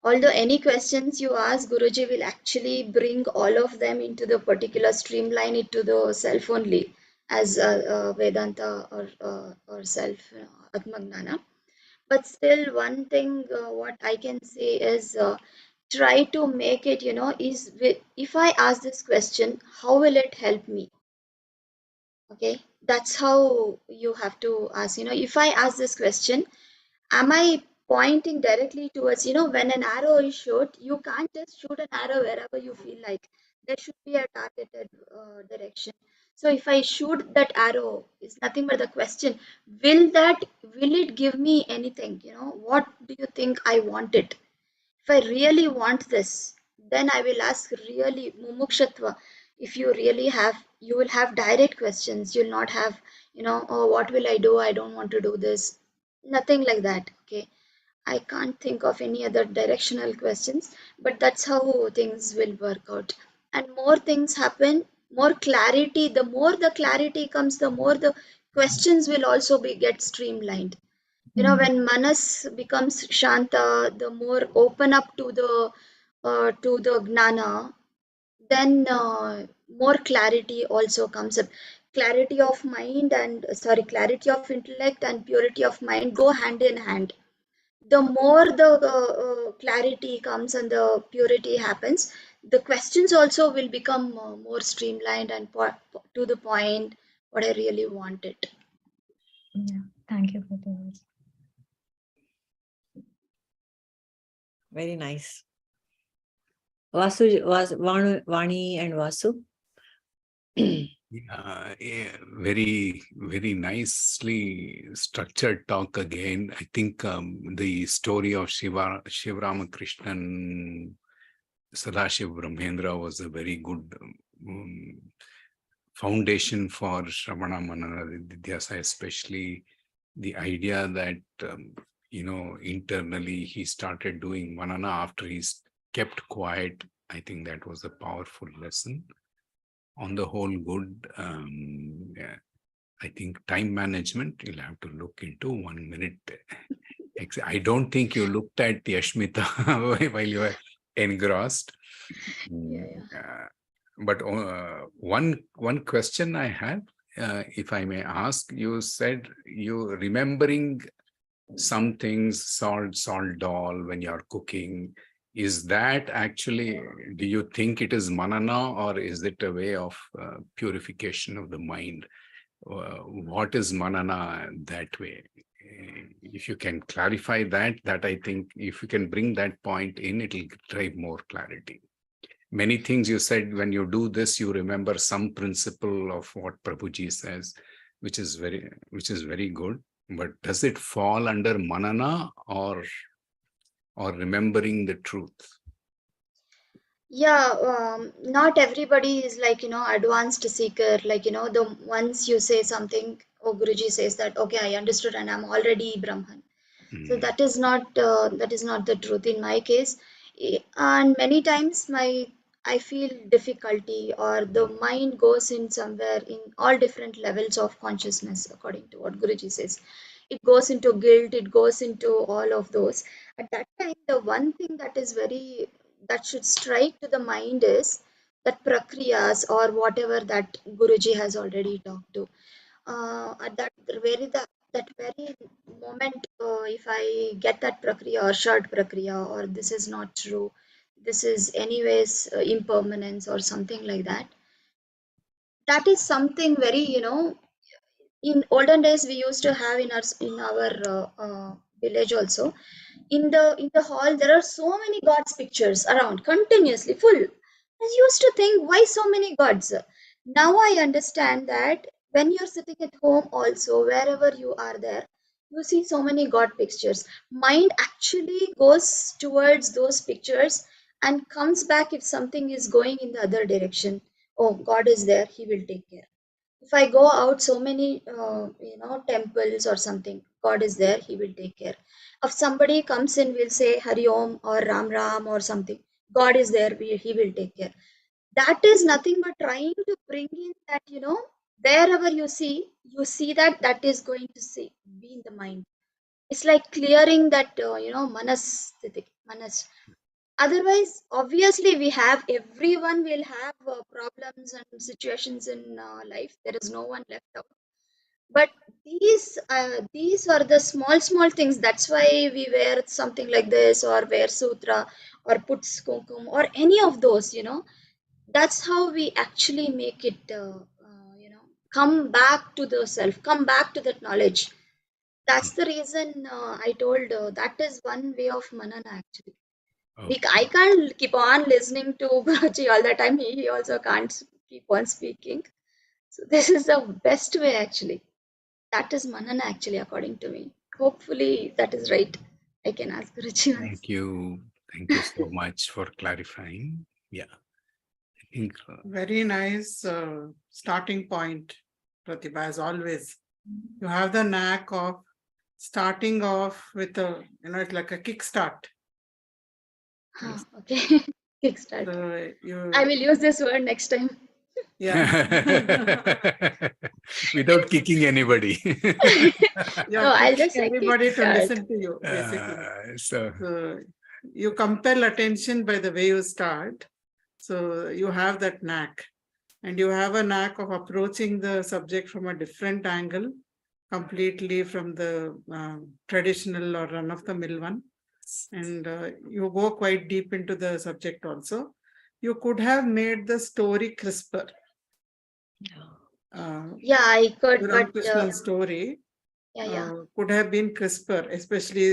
Speaker 8: although any questions you ask, Guruji will actually bring all of them into the particular streamline it to the self only as Vedanta or self, atmajnana. But still, one thing what I can say is try to make it, if I ask this question, how will it help me? Okay, that's how you have to ask. If I ask this question, am I pointing directly towards, when an arrow is shot, you can't just shoot an arrow wherever you feel like. There should be a targeted direction. So if I shoot that arrow, it's nothing but the question, will it give me anything? What do you think I want it? If I really want this, then I will ask really mumukshatva. If you really have, you will have direct questions. You'll not have, oh, what will I do? I don't want to do this. Nothing like that. Okay. I can't think of any other directional questions, but that's how things will work out. And more things happen, more clarity. The more the clarity comes, the more the questions will also be get streamlined. You know, when manas becomes shanta, the more open up to the gnana, then more clarity also comes up. Clarity of mind and clarity of intellect and purity of mind go hand in hand. The more the clarity comes and the purity happens, the questions also will become more streamlined and to the point what I really wanted.
Speaker 7: Yeah, thank you for this.
Speaker 2: Very nice. Vani and Vasu.
Speaker 1: Yeah, very, very nicely structured talk again. I think the story of Shivramakrishnan, Sadashiv Brahmendra was a very good foundation for Shravana Manana Nididhyasa, especially the idea that, internally he started doing Manana after he's kept quiet. I think that was a powerful lesson. On the whole, good. Yeah. I think time management, you'll have to look into 1 minute. I don't think you looked at Yashmita while you were engrossed. But one question I had, if I may ask, you said you remembering some things, salt dal when you're cooking. Is that actually, do you think it is manana or is it a way of purification of the mind? What is manana that way? If you can clarify that I think if you can bring that point in, it'll drive more clarity. Many things you said, when you do this, you remember some principle of what Prabhuji says, which is very good. But does it fall under manana or remembering the truth?
Speaker 8: Yeah, not everybody is like, advanced seeker. Like, the once you say something, oh, Guruji says that, okay, I understood and I'm already Brahman. So that is not the truth in my case. And many times I feel difficulty or the mind goes in somewhere in all different levels of consciousness, according to what Guruji says. It goes into guilt, it goes into all of those. At that time, the one thing that should strike to the mind is that prakriyas or whatever that Guruji has already talked to. At that very moment, if I get that prakriya or short prakriya or this is not true, this is anyways impermanence or something like that. That is something very, in olden days we used to have in our village also. In the hall there are so many gods pictures around continuously full. I used to think, why so many gods? Now I understand that when you're sitting at home also, wherever you are there, you see so many god pictures. Mind actually goes towards those pictures and comes back if something is going in the other direction. Oh, God is there, he will take care. If I go out so many temples or something, God is there, he will take care. If somebody comes in, we'll say Hari Om or Ram Ram or something, God is there, he will take care. That is nothing but trying to bring in that, wherever you see that is going to be in the mind. It's like clearing that manas. Otherwise, obviously, everyone will have problems and situations in life. There is no one left out. But these are the small things. That's why we wear something like this, or wear sutra, or put kumkum, or any of those. That's how we actually make it. Come back to the self. Come back to that knowledge. That's the reason I told that is one way of manana actually. I can't keep on listening to Guruji all the time. He also can't keep on speaking. So this is the best way actually. That is manana actually, according to me. Hopefully that is right. I can ask Guruji.
Speaker 1: Thank you. Thank you so much for clarifying. Yeah. I think
Speaker 10: very nice starting point, Pratibha, as always. You have the knack of starting off with a, it's like a kickstart.
Speaker 8: Okay. Kickstart. I will use this word next time.
Speaker 1: Without kicking anybody.
Speaker 8: No, I'll just say
Speaker 10: everybody to
Speaker 8: kickstart.
Speaker 10: listen to you, basically. So you compel attention by the way you start. So you have that knack. And you have a knack of approaching the subject from a different angle, completely from the traditional or run-of-the-mill one. And you go quite deep into the subject also. You could have made the story crisper.
Speaker 8: Yeah, I could, but
Speaker 10: Krishna's story could have been crisper, especially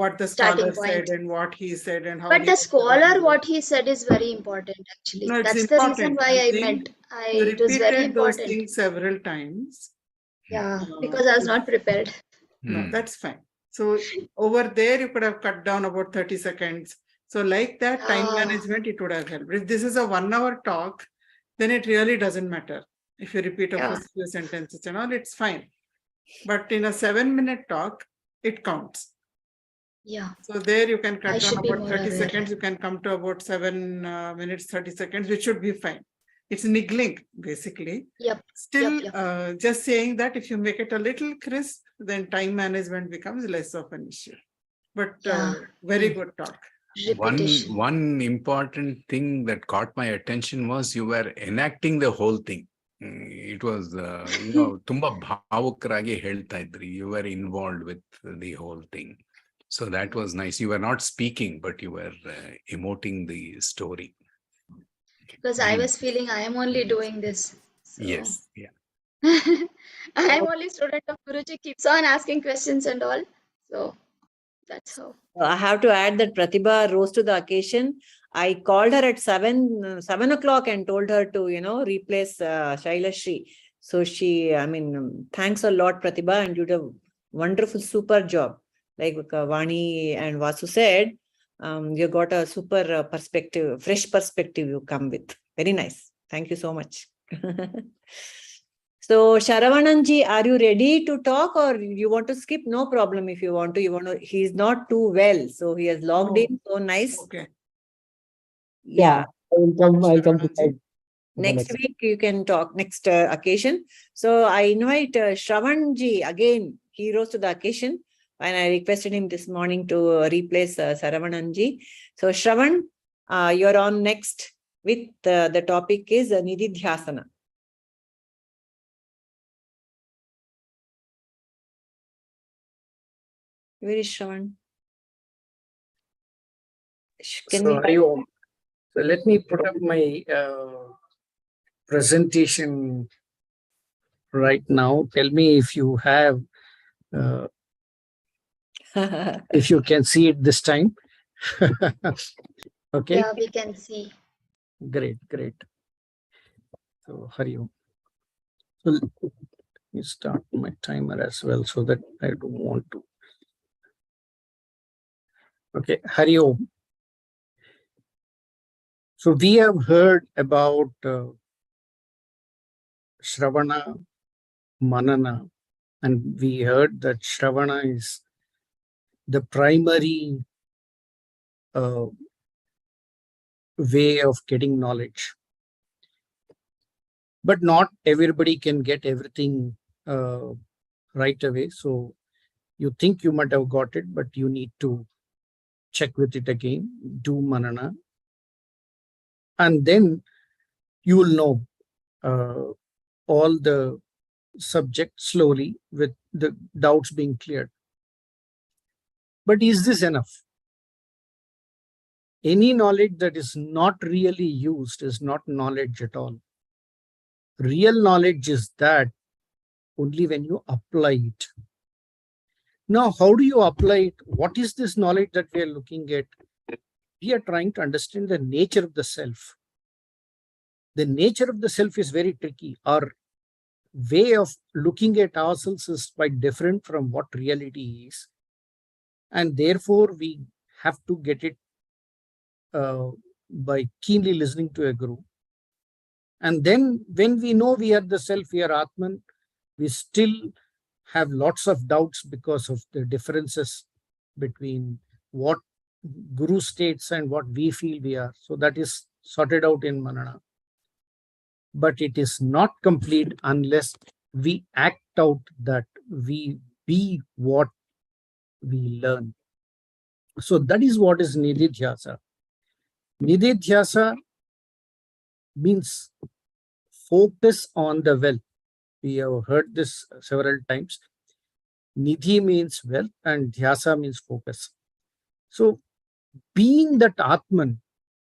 Speaker 10: what the
Speaker 8: starting
Speaker 10: scholar
Speaker 8: point
Speaker 10: said and what he said and how.
Speaker 8: But the scholar, what he said is very important, actually.
Speaker 10: No, it's
Speaker 8: That's
Speaker 10: important.
Speaker 8: the reason why I meant it was very
Speaker 10: repeated those
Speaker 8: important.
Speaker 10: things several times.
Speaker 8: Yeah, because I was not prepared.
Speaker 10: No, that's fine. So over there, you could have cut down about 30 seconds. So like that, time management, it would have helped. If this is a 1 hour talk, then it really doesn't matter. If you repeat a first few sentences and all, it's fine. But in a 7-minute talk, it counts.
Speaker 8: Yeah.
Speaker 10: So there you can cut down about 30
Speaker 8: aware.
Speaker 10: seconds. You can come to about 7 minutes, 30 seconds, which should be fine. It's niggling, basically.
Speaker 8: Yep.
Speaker 10: Still, just saying that if you make it a little crisp, then time management becomes less of an issue. But very good talk.
Speaker 1: One important thing that caught my attention was you were enacting the whole thing. It was, tumba bhavukragi ಹೇಳ್ತಾ ಇದ್ರಿ. You were involved with the whole thing. So that was nice. You were not speaking, but you were emoting the story.
Speaker 8: Because I was feeling I am only doing this. So.
Speaker 1: Yes, yeah.
Speaker 8: I am only student of Guruji, keeps on asking questions and all. So that's how.
Speaker 2: I have to add that Pratibha rose to the occasion. I called her at 7 o'clock and told her to, replace Shailashri. So thanks a lot, Pratibha, and you did a wonderful, super job. Like Vani and Vasu said, you got a super perspective, fresh perspective you come with. Very nice. Thank you so much. So Sharavananji, are you ready to talk or you want to skip? No problem if you want to. He's not too well. So he has logged in. So nice.
Speaker 10: Okay.
Speaker 2: Yeah.
Speaker 6: I'll come to that.
Speaker 2: Next week you can talk, next occasion. So I invite Shravanji again. He rose to the occasion and I requested him this morning to replace Saravananji. So Shravan, you're on next with the topic is Nididhyasana. Where is Shravan?
Speaker 6: So let me put up my presentation right now. Tell me if you have, if you can see it this time. Okay.
Speaker 8: Yeah, we can see.
Speaker 6: Great. So Hari Om. So let me start my timer as well so that I don't want to. Okay, Hari Om. So we have heard about Shravana, Manana, and we heard that Shravana is the primary way of getting knowledge. But not everybody can get everything right away. So you think you might have got it, but you need to check with it again, do Manana. And then you will know all the subject slowly with the doubts being cleared. But is this enough? Any knowledge that is not really used is not knowledge at all. Real knowledge is that only when you apply it. Now, how do you apply it? What is this knowledge that we are looking at? We are trying to understand the nature of the self. The nature of the self is very tricky. Our way of looking at ourselves is quite different from what reality is. And therefore, we have to get it by keenly listening to a guru. And then when we know we are the self, we are Atman, we still have lots of doubts because of the differences between what Guru states and what we feel we are. So that is sorted out in Manana. But it is not complete unless we act out that we be what we learn. So that is what is Nididhyasa. Nididhyasa means focus on the well. We have heard this several times. Nidhi means wealth and dhyasa means focus. So being that Atman,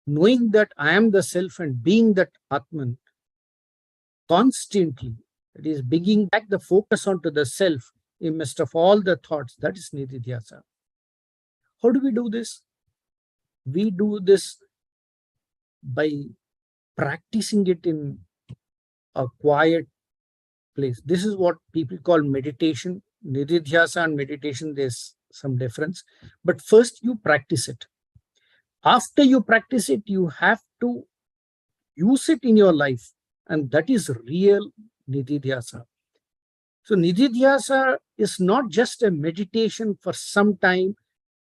Speaker 6: knowing that I am the self and being that Atman constantly, it is bringing back the focus onto the self in midst of all the thoughts. That is Nididhyasa. How do we do this? We do this by practicing it in a quiet place. This is what people call meditation. Nididhyasa and meditation, there's some difference. But first you practice it. After you practice it, you have to use it in your life. And that is real Nididhyasa. So Nididhyasa is not just a meditation for some time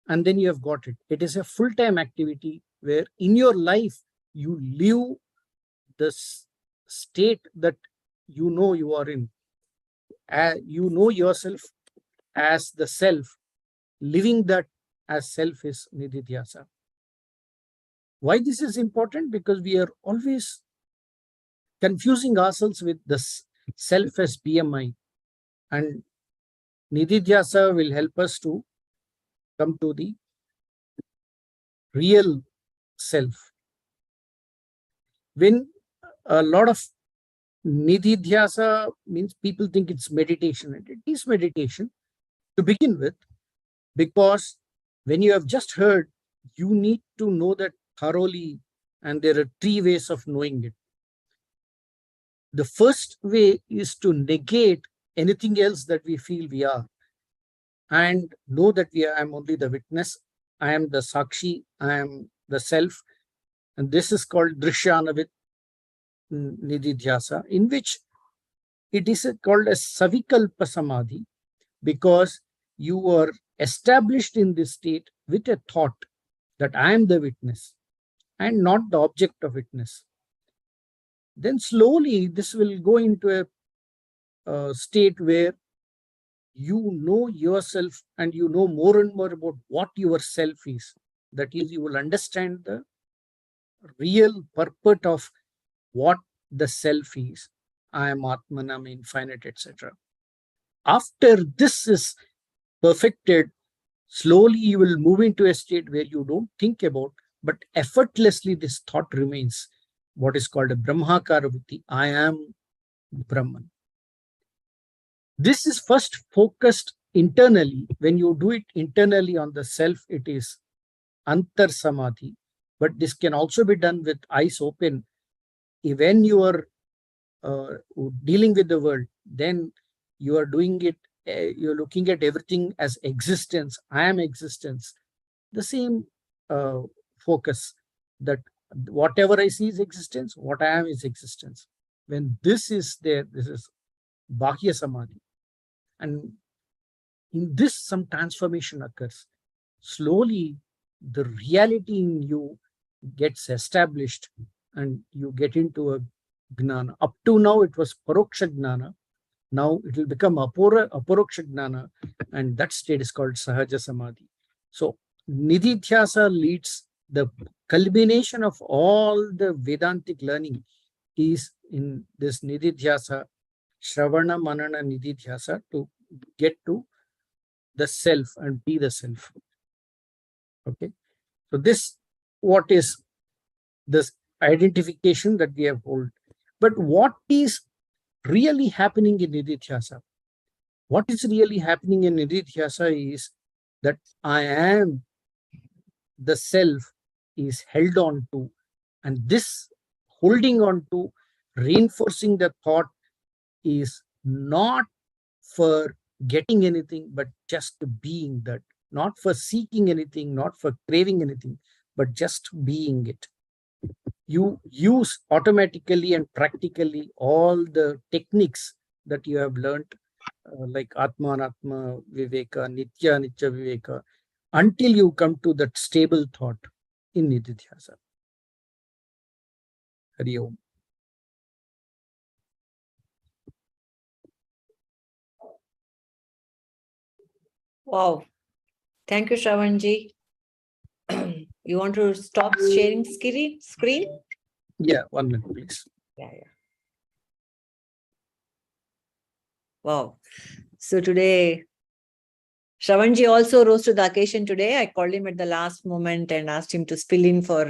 Speaker 6: and then you have got it. It is a full-time activity where in your life, you live this state that you know you are in. You know yourself as the self. Living that as self is Nididhyasa. Why this is important? Because we are always confusing ourselves with the self as BMI. And Nididhyasa will help us to come to the real self. When a lot of Nididhyasa means people think it's meditation, and it is meditation to begin with, because when you have just heard, you need to know that thoroughly, and there are 3 ways of knowing it. The first way is to negate anything else that we feel we are and know that I am only the witness, I am the Sakshi, I am the self. And this is called Drishyana Nididhyasa, in which it is called as Savikalpa Samadhi, because you are established in this state with a thought that I am the witness and not the object of witness. Then slowly this will go into a state where you know yourself and you know more and more about what your self is. That is, you will understand the real purport of what the self is. I am Atman, I am infinite, etc. After this is perfected, slowly you will move into a state where you don't think about, but effortlessly this thought remains, what is called a Brahmakara Buddhi. I am Brahman. This is first focused internally. When you do it internally on the self, it is Antar Samadhi. But this can also be done with eyes open. When you are dealing with the world, then you are doing it, you're looking at everything as existence. I am existence. The same focus, that whatever I see is existence, what I am is existence. When this is there, this is Bahya Samadhi. And in this, some transformation occurs. Slowly, the reality in you gets established and you get into a Jnana. Up to now, it was Paroksha Jnana. Now it will become Aparoksha Jnana, and that state is called Sahaja Samadhi. So Nididhyasa leads, the culmination of all the Vedantic learning is in this Nididhyasa, Shravana, Manana, Nididhyasa, to get to the self and be the self. Okay. So this, what is this identification that we have hold. But what is really happening in Nididhyasa? What is really happening in Nididhyasa is that I am the self is held on to, and this holding on to, reinforcing the thought, is not for getting anything, but just being that. Not for seeking anything, not for craving anything, but just being it. You use automatically and practically all the techniques that you have learned like Atma and Atma Viveka, Nitya Nitya Viveka, until you come to that stable thought in Nididhyasa. Hari Om.
Speaker 2: Wow. Thank you, Shravanji. You want to stop sharing screen?
Speaker 6: Yeah, 1 minute, please.
Speaker 2: Yeah. Wow. So today, Shravanji also rose to the occasion today. I called him at the last moment and asked him to spill in for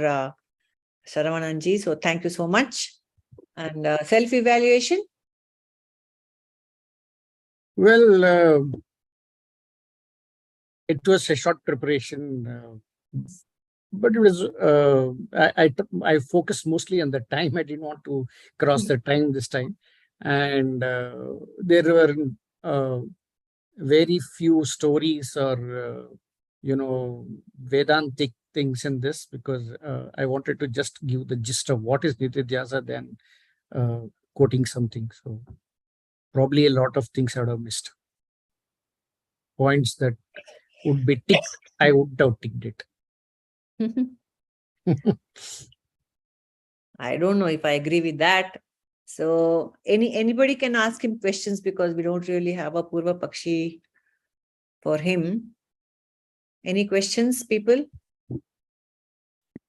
Speaker 2: Shravananji. So thank you so much. And self-evaluation?
Speaker 6: Well, it was a short preparation, but it was. I focused mostly on the time. I didn't want to cross the time this time, and there were very few stories or Vedantic things in this, because I wanted to just give the gist of what is Nididhyasa than quoting something. So probably a lot of things I would have missed. Points that would be ticked, I would have ticked it.
Speaker 2: I don't know if I agree with that. So anybody can ask him questions, because we don't really have a Purva Pakshi for him. Any questions, people?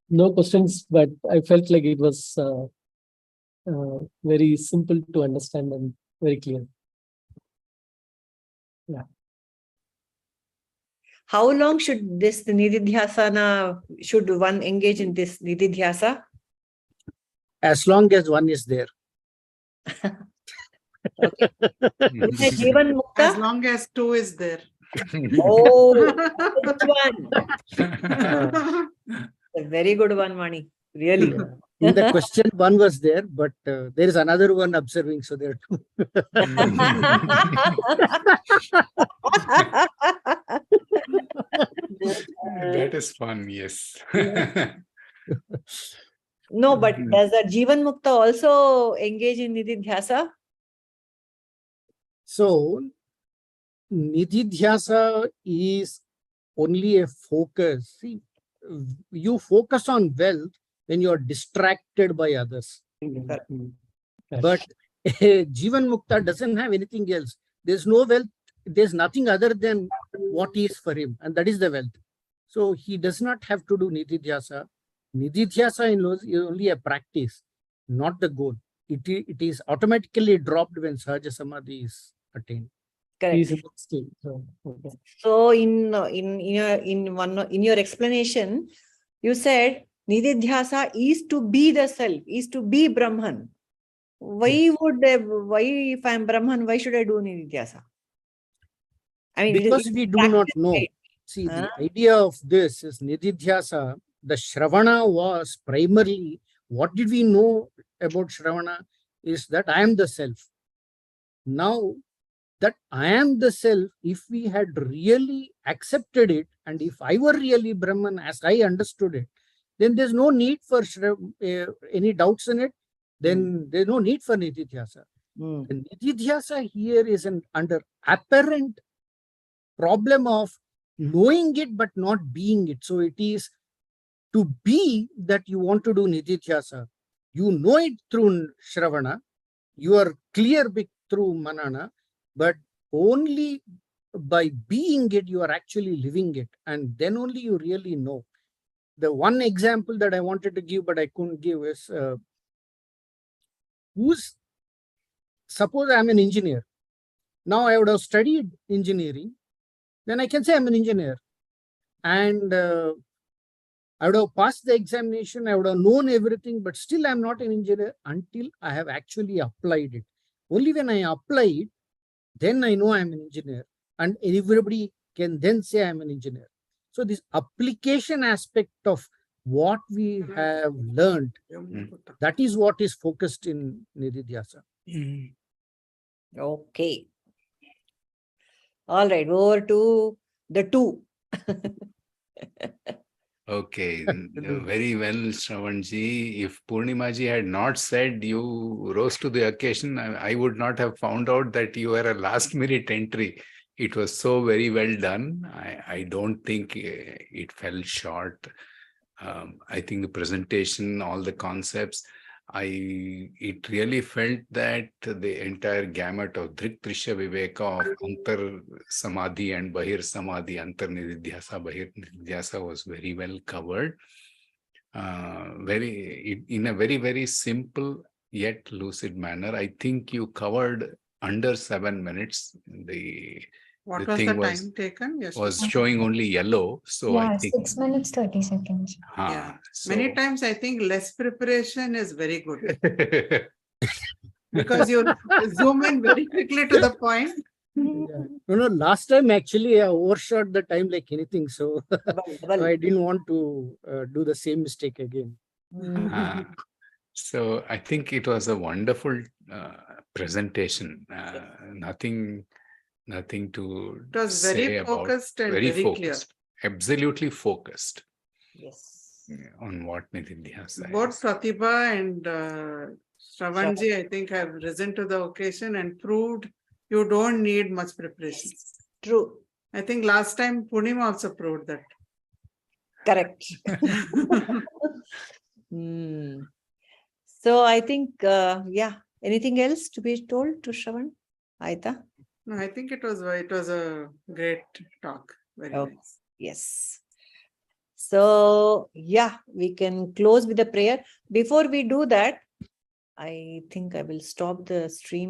Speaker 11: No questions, but I felt like it was very simple to understand and very clear. Yeah.
Speaker 2: How long should this Nididhyasana, should one engage in this Nididhyasa?
Speaker 6: As long as one is there.
Speaker 2: Okay. Jivanmukta?
Speaker 10: As long as two is there.
Speaker 2: Oh, which one? A very good one, Mani. Really.
Speaker 6: In the question, one was there, but there is another one observing, so there are two.
Speaker 1: That is fun, yes.
Speaker 2: No, but does the Jivanmukta also engage in Nididhyasa?
Speaker 6: So, Nididhyasa is only a focus. See, you focus on wealth when you are distracted by others. But Jivanmukta doesn't have anything else. There's no wealth. There's nothing other than what is for him, and that is the wealth. So he does not have to do Nididhyasa. Nididhyasa is only a practice, not the goal. It is automatically dropped when Sahaja Samadhi is attained.
Speaker 2: Correct. So in your explanation, you said Nididhyasa is to be the self, is to be Brahman. Why if I'm Brahman, why should I do Nididhyasa? I mean,
Speaker 6: because we do not know. Right? See, the idea of this is Nididhyasa. The Shravana was primarily, what did we know about Shravana is that I am the self. Now, that I am the self, if we had really accepted it, and if I were really Brahman as I understood it, then there's no need for any doubts in it. Then there's no need for Nididhyasa. The Nididhyasa here is an under apparent problem of knowing it but not being it. So it is to be that you want to do Nididhyasa. You know it through Shravana. You are clear through Manana. But only by being it, you are actually living it. And then only you really know. The one example that I wanted to give, but I couldn't give is, suppose I'm an engineer. Now I would have studied engineering. Then I can say I'm an engineer. And I would have passed the examination. I would have known everything, but still I'm not an engineer until I have actually applied it. Only when I apply it, then I know I'm an engineer, and everybody can then say I'm an engineer. So this application aspect of what we have learned, that is what is focused in Nididhyasa.
Speaker 2: Okay. All right, over to the two.
Speaker 1: Okay, very well, Shravanji. If Purnimaji had not said you rose to the occasion, I would not have found out that you were a last minute entry. It was so very well done. I don't think it fell short. I think the presentation, all the concepts, it really felt that the entire gamut of Drik Trisha Viveka of Antar Samadhi and Bahir Samadhi, Antar Nididhyasa, Bahir Nididhyasa was very well covered. In a very, very simple yet lucid manner. I think you covered under 7 minutes.
Speaker 10: What
Speaker 1: the
Speaker 10: was
Speaker 1: thing
Speaker 10: the
Speaker 1: was,
Speaker 10: time taken? Yes.
Speaker 1: was showing only yellow. So
Speaker 7: Yeah,
Speaker 1: I think
Speaker 7: 6 minutes, 30 seconds.
Speaker 10: Yeah. Many times I think less preparation is very good because you zoom in very quickly to the point.
Speaker 6: Yeah. No, last time actually I overshot the time like anything. So, so I didn't want to do the same mistake again.
Speaker 1: So I think it was a wonderful presentation. Nothing to
Speaker 10: It was
Speaker 1: say
Speaker 10: very
Speaker 1: about.
Speaker 10: focused and
Speaker 1: Very
Speaker 10: very clear.
Speaker 1: focused. Absolutely focused
Speaker 2: Yes.
Speaker 1: on what Nididhyasa
Speaker 10: Both
Speaker 1: is.
Speaker 10: Pratibha and Shravanji, I think, have risen to the occasion and proved you don't need much preparation.
Speaker 2: True.
Speaker 10: I think last time Purnima also proved that.
Speaker 2: Correct. So I think, yeah. Anything else to be told to Shravan? Aita?
Speaker 10: No, I think it was a great talk. Very nice.
Speaker 2: Yes. So, yeah, we can close with a prayer. Before we do that, I think I will stop the stream.